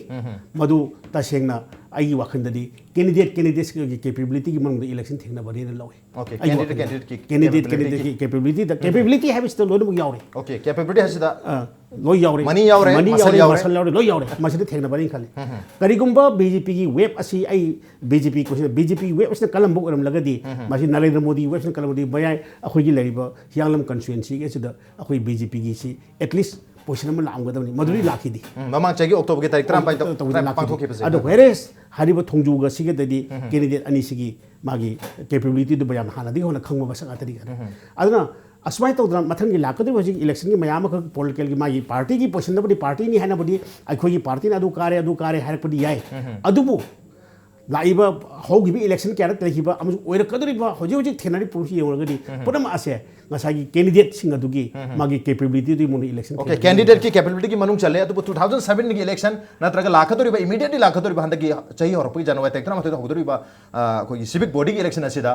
मधु तसेंगना आई वखंददी कैंडिडेट की कैपेबिलिटी की मंग इलेक्शन थेंगना बने लवे ओके कैंडिडेट की कैपेबिलिटी है बिस तो लोन मुग यावरे ओके कैपेबिलिटी हसिदा लो यावरे मनी यावरे मसल यावरे लो यावरे मसिद थेंगना बने खाले करिगुंबा BJP की वेब असी आई BJP को BJP वेब असने कलम बुक रम लगदी मसि नरेंद्र मोदी वेब असने कलम दी बयाय अखोई की लरिबा यांगलम कंस्टिट्युएंसी के सिदा अखोई BJP की सी एटलीस्ट पोषण में लामगदबनी मधुरी लाखीदी ममांग चगी अक्टोबर के तारीख 35 पांथोके बसे अदो वेरेस हरिबो थोंजुगा सिगे ददी कैंडिडेट अनि सिगी मागी कैपेबिलिटी दु बयाम हानादी होना खंगबा बसगा तदी अदना असमाय तौदना मथंगी लाकदि होजि इलेक्शन की मयाम ख पॉलिटिकल की मागी पार्टी की पोषण बडी पार्टी नि हाना बडी अखोगी पार्टी ना अदु कारे हारपदी याय अदुबु लाइबा होगिबि इलेक्शन क्यारत लेखिबा अमु ओइरकदरिबा होजि होजि थेनारि पुरुषि येंगरगदी पुनम आसे ngасagi कैंडिडेट सिंग अदुगी मागी कैपेबिलिटी दि मुनि इलेक्शन ओके कैंडिडेट की कैपेबिलिटी की मनुंग चले अदु 2007 की इलेक्शन नत्रगा लाखदरिबा इमीडिएटली लाखदरिबा हंदगी चही हरपि जनवरी तेक्रा मथि होदरिबा कोई सिविक बॉडी की इलेक्शन असिदा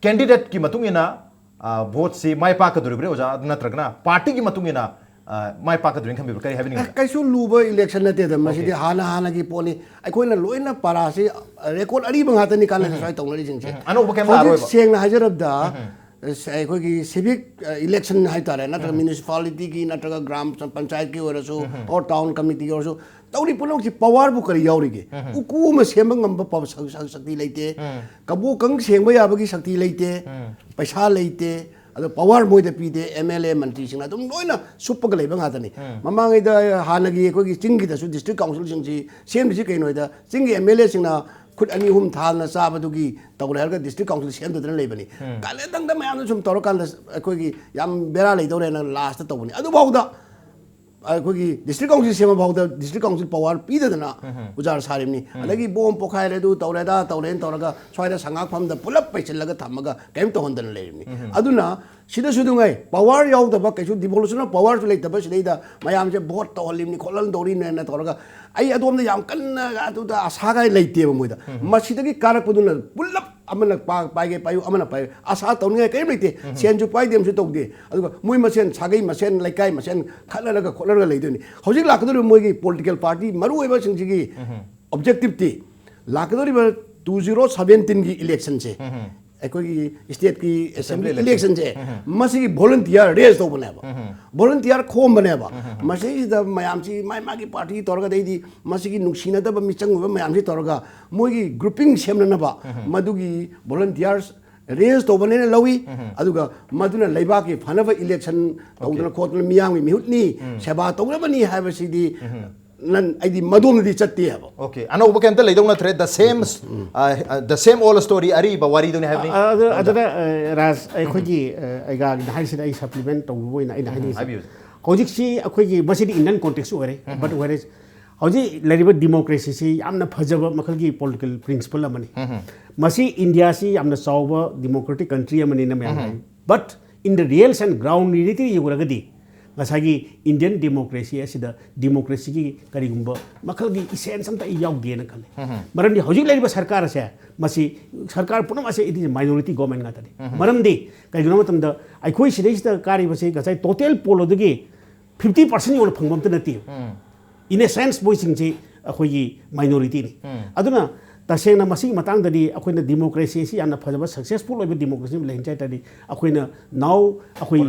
कैंडिडेट की मतुंगिना वोट से माय पाकदरिब्रे ओजा नत्रगना पार्टी की मतुंगिना माय पाकदरिन खंबि करी हैविंग कैसु लुब इलेक्शन नते द मसिदि हाना की पोनी अखोइना लोइना पारासे रेकॉर्ड अरिब हातनि काले सय तौनरि जिंसे अनो बकेम लारोय सेंगना हाजरबदा ꯑꯩꯈꯣꯏꯒꯤ ꯁꯤꯚꯤꯛ ꯏꯂꯦꯛꯁꯟ ꯍꯥꯏꯇꯥꯔꯦ ꯅꯠꯇ꯭ꯔꯒ ꯃ꯭ꯌꯨꯅꯤꯁꯤꯄꯥꯂꯤꯇꯤꯒꯤ ꯅꯠꯇ꯭ꯔꯒ ꯒ꯭ꯔꯥꯝ ꯄꯟꯆꯥꯌꯠꯀꯤ ꯑꯣꯏꯔꯁꯨ ꯑꯣꯔ ꯇꯥꯎꯟ ꯀꯃꯤꯇꯤꯒꯤ ꯑꯣꯏꯔꯁꯨ ꯇꯧꯔꯤ ꯄꯨꯝꯅꯃꯛꯁꯤ ꯄꯋꯥꯔꯕꯨ ꯀꯔꯤ ꯌꯥꯎꯔꯤꯒꯦ ꯎꯀꯨ ꯑꯃ ꯁꯦꯝꯕ ꯉꯝꯕ ꯁꯛꯇꯤ ꯂꯩꯇꯦ ꯀꯕꯣꯀꯪ ꯁꯦꯡꯕ ꯌꯥꯕꯒꯤ ꯁꯛꯇꯤ ꯂꯩꯇꯦ ꯄꯩꯁꯥ ꯂꯩꯇꯦ ꯑꯗꯣ ꯄꯋꯥꯔ ꯃꯣꯏꯗ ꯄꯤꯗꯦ MLA ꯃꯟꯇ꯭ꯔꯤꯁꯤꯡꯅ ꯑꯗꯨꯝ ꯂꯣꯏꯅ ꯁꯨꯞꯄꯒ ꯂꯩꯕ ꯉꯥꯛꯇꯅꯤ ꯃꯃꯥꯡꯉꯩꯗ ꯍꯥꯟꯅꯒꯤ ꯑꯩꯈꯣꯏꯒꯤ ꯆꯤꯡꯒꯤꯗꯁꯨ ꯗꯤꯁꯇ꯭ꯔꯤꯛ ꯀꯥꯎꯟꯁꯤꯜꯁꯤꯡꯁꯤ ꯁꯦꯝꯕꯁꯤ ꯀꯩꯅꯣꯗ ꯆꯤꯡꯒꯤ MLA ꯁꯤꯡꯅ ꯈꯨꯠ ꯑꯅꯤ ꯑꯍꯨꯝ ꯊꯥꯅ ꯆꯥꯕꯗꯨꯒꯤ ꯇꯧꯔꯦ ꯍꯥꯏꯔꯒ ꯗꯤꯁꯇ꯭ꯔꯤꯛ ꯀꯥꯎꯟꯁꯤꯜ ꯁꯦꯝꯗꯗꯅ ꯂꯩꯕꯅꯤ ꯀꯥꯂꯦꯟꯗꯪꯗ ꯃꯌꯥꯝꯅ ꯁꯨꯝ ꯇꯧꯔꯀꯥꯟꯗ ꯑꯩꯈꯣꯏꯒꯤ ꯌꯥꯝ ꯕꯦꯔꯥ ꯂꯩꯗꯧꯔꯦꯅ ꯂꯥꯁꯇ ꯇꯧꯕꯅꯤ ꯑꯗꯨꯐꯥꯎꯗ ꯑꯩꯈꯣꯏꯒꯤ ꯗꯤꯁꯇ꯭ꯔꯤꯛ ꯀꯥꯎꯟꯁꯤꯜ ꯁꯦꯝꯕ ꯐꯥꯎꯗ ꯗꯤꯁꯇ꯭ꯔꯤꯛ ꯀꯥꯎꯟꯁꯤꯜ ꯄꯋꯥꯔ ꯄꯤꯗꯗꯅ ꯎꯖꯥꯔ ꯁꯥꯔꯤꯕꯅꯤ ꯑꯗꯒꯤ ꯕꯣꯝ ꯄꯣꯈꯥꯏꯔꯦ ꯑꯗꯨ ꯇꯧꯔꯦꯗ ꯇꯧꯔꯦꯅ ꯇꯧꯔꯒ ꯁ꯭ꯋꯥꯏꯗ ꯁꯉꯥꯛꯐꯝꯗ ꯄꯨꯂꯞ ꯄꯩꯁꯤꯜꯂꯒ ꯊꯝꯃꯒ ꯀꯔꯤꯝ ꯇꯧꯍꯟꯗꯅ ꯂꯩꯔꯤꯕꯅꯤ ꯑꯗꯨꯅ ꯁꯤꯗꯁꯨ ꯑꯗꯨꯉꯥꯏ ꯄꯋꯥꯔ ꯌꯥꯎꯗꯕ ꯀꯩꯁꯨ ꯗꯤꯚꯣꯂꯨꯁꯟ ꯑꯣꯐ ꯄꯋꯥꯔꯁꯨ ꯂꯩꯇꯕ ꯁꯤꯗꯩꯗ ꯃꯌꯥꯝꯁꯦ ꯚꯣꯠ ꯇꯧꯍꯜꯂꯤꯕꯅꯤ ꯈꯣꯠꯍꯟꯗꯧꯔꯤꯅꯦꯅ ꯇꯧꯔꯒ ꯑꯩ ꯑꯗꯣꯝꯗ ꯌꯥꯝ ꯀꯟꯅ ꯑꯗꯨꯗ ꯑꯁꯥꯒꯥꯏ ꯂꯩꯇꯦꯕ ꯃꯣꯏꯗ ꯃꯁꯤꯗꯒꯤ ꯀꯥꯔꯛꯄꯗꯨꯅ ꯄꯨꯂꯞ amana paige payu amana pai asa tawni kai lite sen ju pai dem su tawde aduga moi masen sagai masen laikai masen khalalaga kholaga leidoni hojik lakadori moi gi political party maru eba singji gi objective ti lakadori ba 2017 gi election che अकोई state की असेंबली इलेक्शन से मसी वॉलंटियर रेस तो बने वॉलंटियर खोम बने मसी मैम से माई की पार्टी तौर देदी मसी की नुसीनदब मिचंग मैम से तौर मोगी ग्रुपिंग सेमनब मधुगी वॉलंटियर्स रेस तो बने लवी अदुगा मधुना लेबा की फनब इलेक्शन तौदना खोतना मियांग मिहुतनी सेवा तौरबनी हाबसिदी nan aidi madum di chatti habo okay ana uba kenta leidong na thread the same all story ari ba wari doni havni adana ras ai khoji ai ga hai sin ai supplement to boina ai hai hojik si akhoi gi basidi indian context ore but where is hoji lariba democracy si yamna phajaba makhal gi political principle amani masi india si yamna chawba democratic country amani na mayam but in the real and ground reality yuguragadi ngasagi Indian democracy asida democracy ki karigumba makal gi essence amta yawge na khale maram di hojik laiba sarkar ase masi sarkar punam ase it is minority government ngata ni maram di kaiguna matam da aikhoi sidai sida kari base gasai total polo dagi 50% yona phangbam ta nati in a sense boy sing ji akhoi gi minority ni aduna तसेंगना Masih मतंगददी अखोइना democracy C Yana फजबा successful ओइबा democracy में लेंचाइ तदी अखोइना नाउ अखोइ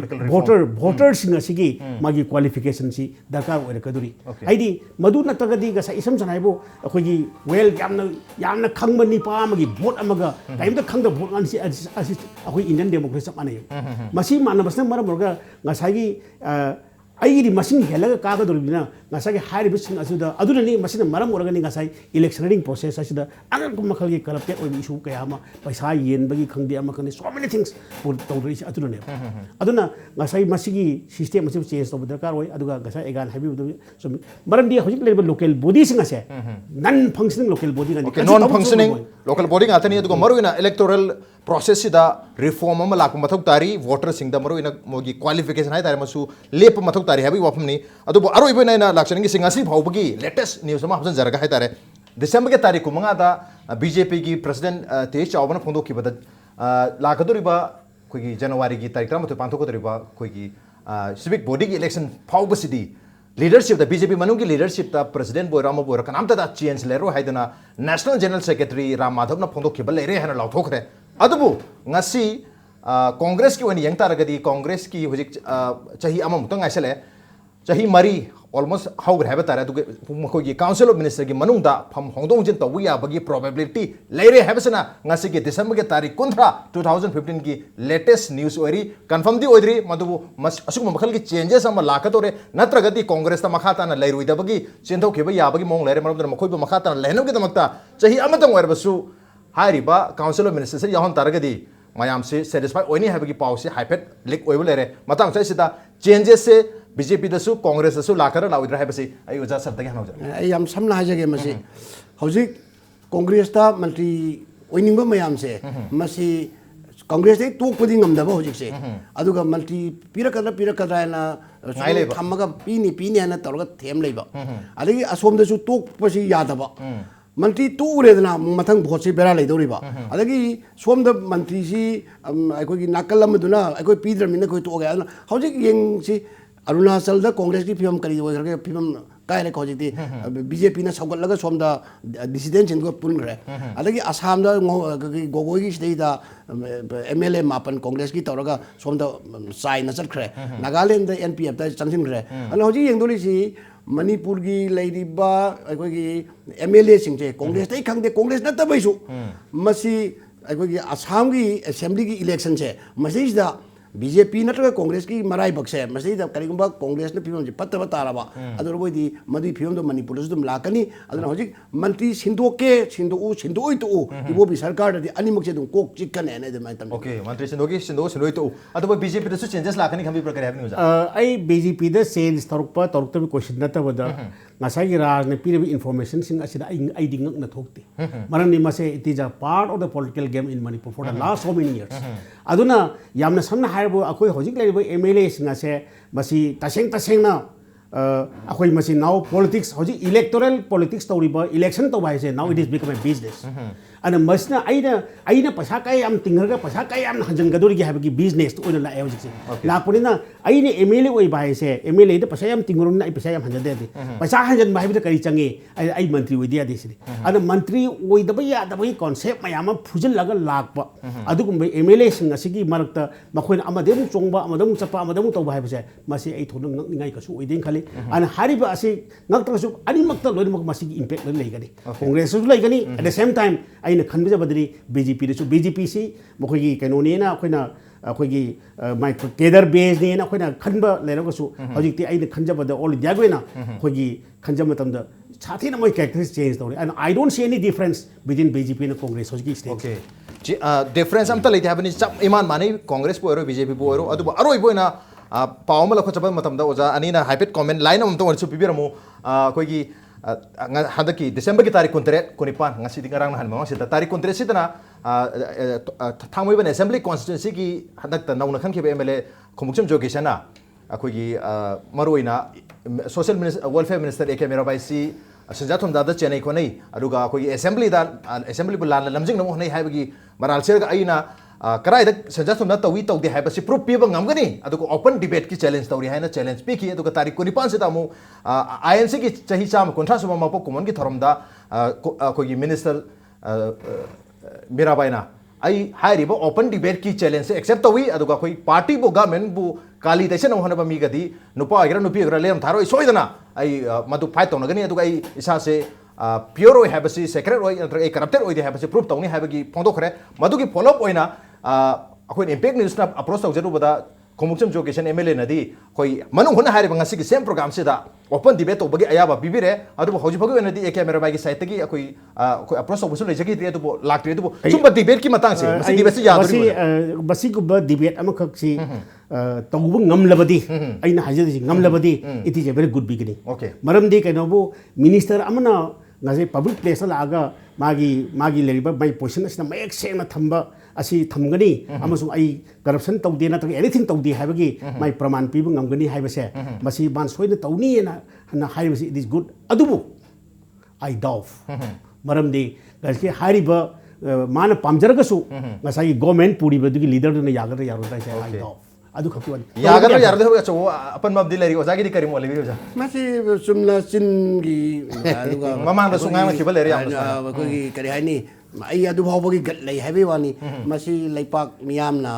वोटर सिंग सिगी मागी क्वालिफिकेशन सी दरकार ओइर कदुरी आइदी मदु नतगदी गसा इसम सनाइबो अखोइगी वेल यामना खंगबनी पामगी वोट अमगा काइमदा खंगदा वोट अनसी अखोइ इंडियन डेमोक्रेसी माने मसी मानबसना मरमरगा गसागी अगर मसिंग हेलगा कागदोरबिना ngасagi हारिबि सिंग असुदा अदुननि मसिना मरम ओरगनि ngasai electioning process asida agar kumakhalgi corrupted oibi issue kaya ama paisa yenbagi khangdi ama kani so many things for tawdri adunane aduna ngasai masigi system asi change to darkar oi aduga ngasai egan habi so maram di hojik leba local body singa se non functioning local body ngani non functioning local body ngatani aduga maruina electoral process sida reform ama lakpa mathok tari voter singda maruina mogi qualification hai tare masu lep mathok tari habi wafamni adubu aroiba naina lakshani singasi bhaubagi latest news ama hapsan jaraga hai tare December ke tarikh kumanga da BJP ki president tej chawbana phongdo ki bada lakadoriba koigi January ki tarikh tram to panthokodoriba koigi civic body ki election phaubasidi leadership the BJP Manung ki leadership ta president boirama boira kanamta da change lero haidana national general secretary Ram Madhav na phongdo ki bal lere hana lauthokre adubu ngasi congress ki wani yang taragadi congress ki hojik chahi ama mutang aisale chahi mari almost how have tare du ko gi council of minister gi manung da pham hongdong jin to ya bagi probability leire habsana ngasi gi December ge tarikh 2015 gi latest news ori confirm di odri madu mas asuk makhal gi changes ama lakatore natragati congress ta makhata na leirui da bagi chenthau kheba ya bagi mong leire maram da makhoi ba makhata na lehnam gi damakta chahi amatang oirbasu hairiba council of minister se yahon taragadi mayam se satisfied oini habagi pause hypet leak oibu lere matang chai sida changes se BJP dasu Congress dasu lakara lawidra hai basi ai uja sartagi hanauja ai yam samna hajage masi hojik Congress ta mantri oiningba mayam se masi Congress dei tokpadi ngamdaba hojik se aduga mantri pirakadra na thamaga pini ana tawga them leiba adagi asom dasu tokpasi yadaba मंत्री तो उरेदना मथंग भोट से बेरा लेदोरिबा अदगी सोमद मंत्री सी अखोगी नाकल अमदुना अखोई पीद्रमिना कोई तो गया हौजिक येंग सी अरुणाचल दा कांग्रेस की फिल्म करी होय फिल्म कायरे खोजिति बीजेपी ना सगत लगा सोमदा डिसिडेंट इनको पुनग्रे अदगी असम दा गोगोई की स्टेदा एमएलए मापन कांग्रेस की तौरगा सोमदा साइ न चलख्रे नागालैंड दा एनपीएफ दा चंगसिनख्रे अन होजि येंदोली सी मणिपुर की लेरिबा अखोगी एमएलए सिंचे कांग्रेस तै खंगदे कांग्रेस नतबैसु मसी अखोगी असम की असेंबली की इलेक्शन से मसीदा बीजेपी नत्रगा कांग्रेस की मराइबक से मसीदा करिगुंबा कांग्रेस ने फिवम पत्तब ताराबा अदर बोइदी मदि फिवम दो मणिपुर दुम लाकनी अदर होजिक मंत्री सिंदोके सिंदोई तो इबो भी सरकार दि अनिमक से दुम कोक चिकन ने दे माइ तम ओके मंत्री सिंदोई तो अदब बीजेपी दसु चेंजेस लाकनी खंबी प्रकार हैब news I BJP the change तौरप क्वेश्चन नतबदा ngasai raj ne pire information sing asida ai ding na thokti maram ni mase it is a part of the political game in Manipur for the last so many years aduna yamna samna haibu akoi hojik lai MLA sing ase masi taseng na akoi masi now politics hojik electoral politics tawriba election to bai se now it is become a business and masna aina pasa kai am tingarga pasa kai am hanjang gaduri gi habagi business to oina la hojik se la punina aine MLA oi bai se MLA de pasa am tingurum na pasa am hanjade de pasa hanjan bai de kari change ai mantri oi dia de se and mantri oi da bai ya da bai concept mayam phujil laga lakpa adugum bai MLA sing asigi marakta makhoi amadem chongba amadem chapa amadem to bai se masi ai thonung ngai ka su oi den khali and hariba asi ngakta su ani makta loi mak masi impact lai gani congress su lai gani at the same time aina khanbija badri BJP su BJP si mokhoi gi kanoni na khoina अखोगी my Kedar base ने अखोना खनबा लेरगसु हजिकति आइने खनजबद ऑल इंडिया गोइना खोगी खनजब मतमद साथी न मै कैरेक्टरिस्टिक्स चेंज तौरे and I don't see any difference between BJP and Congress हजिकि स्टेट ओके डिफरेंस अमता लेते हाबनि चप इमान माने कांग्रेस पो एरो बीजेपी पो एरो अदु अरोय बोइना पावम लखचब मतमद ओजा अनिना हाइपेट कमेंट लाइन अमता वरसु पिबिरमु खोगी हदकी दिसंबर की तारीख 29 ngasi dingarang nahan mawang sita तारीख 29 sidana थांगोइबन असेंबली कॉन्स्टिट्यूंसी की हदक नौना खनखिब एमएलए खुमुकचम जोगेशना अखोगी मरोइना सोशल वेलफेयर मिनिस्टर एके मेराबाइसी संजाथुम दादा चेन्नई खोनै अदुगा अखोगी असेंबली बु लान लमजिंग नमो नै हाइबगी मरालसेगा आइना कराइदा संजाथुम दा तवी तौदे हाइबसी प्रूफ पीबा ngамगनी अदुगा ओपन डिबेट की चैलेंज तौरी हाइना चैलेंज पीकी अदुगा तारीख 29 से तामु आईएनसी की चही चाम कुंठा सुबा मापो कुमन की थरमदा अखोगी मिनिस्टर मीराबाइना आई हाइरिबो ओपन डिबेट की चैलेंज से एक्सेप्ट तवी अदुगा कोई पार्टी बो गवर्नमेंट बो काली तैसे न होनबा मी गदी नुपा अगरा नुपी अगरा लेम थारो सोइदना आई मदु फाइट तौनगनी अदुगा आई इसा से प्योर ओइ हैबसी सेक्रेट ओइ नत्र ए करप्टेड ओइ दे हैबसी प्रूफ तौनी हैबगी फोंदोखरे मदुगी फॉलो अप ओइना अखोइ इंपैक्ट न्यूज ना अप्रोच तौजरुबदा खुमुकचम जोगेशन एमएलए नदी कोई मनुंग हुना हारिबा ngasi की सेम प्रोग्राम से दा ओपन डिबेट तौबगी अयाबा बिबिरे अदुबो हौजि फगो नदी एके मेरा बागी साइट की कोई कोई अप्रोच तौबसु लेजगी दे अदुबो लाक्ट्रे अदुबो सुम डिबेट की मतंग से मसी डिबेट से यादुरी बसी गुब debate अमखक C तौबु ngamlabadi aina hajadi ngamlabadi it is a very good beginning okay maramdi kainobu minister amana ngase public place la aga magi leriba by position asina mayek sena thamba asi thamgani amasung ai corruption tawde na anything tawde habagi mai praman pibu ngamgani haibase masi ban soina tawni na haibase it is good adubu I doubt maramdi gaske hariba mana pamjaragasu ngasai government puri badugi leader na yagadra yarodai se I doubt adu khapti yagadra yarde hoga so apan mabdi leri ozagi di karim olebi hoja masi sumna singi aduga mamang da sungai ma khibal leri am ko gi kari haini ai adu bhaubagi gat lei habi wani masi leipak miyamna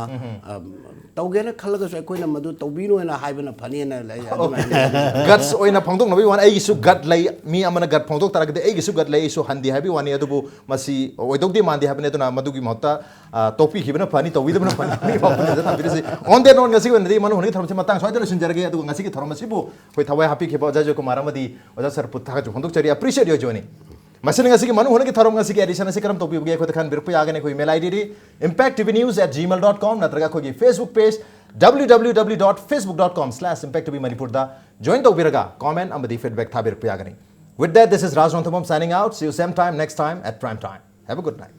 tawgena khalaga so koina madu tawbino na haibana phani na lei guts oina phangdok nabi wan ai su gut lei mi amana gut phangdok taragde ai su gut lei su handi habi wani adubu masi oidok di mandi habne tuna madugi mahta topi khibana phani tawidabna phani tabirisi on the non ngasi wenadi manu honi thamse matang soidana sunjarage adu ngasi ki thamasi bu koi thawai happy khiba jajo kumar amadi oja sir putha ju phangdok chari appreciate yo joni मसलन ngasi ki manu hone ki thorom ngasi ki edition asi karam topi buge ko takhan birpu yagane ko email id impacttvnews@gmail.com natraga ko gi facebook page www.facebook.com/impacttvmanipur da join to biraga comment amadi feedback tha birpu yagane with that this is Raj Ranthambam signing out see you same time next time at prime time have a good night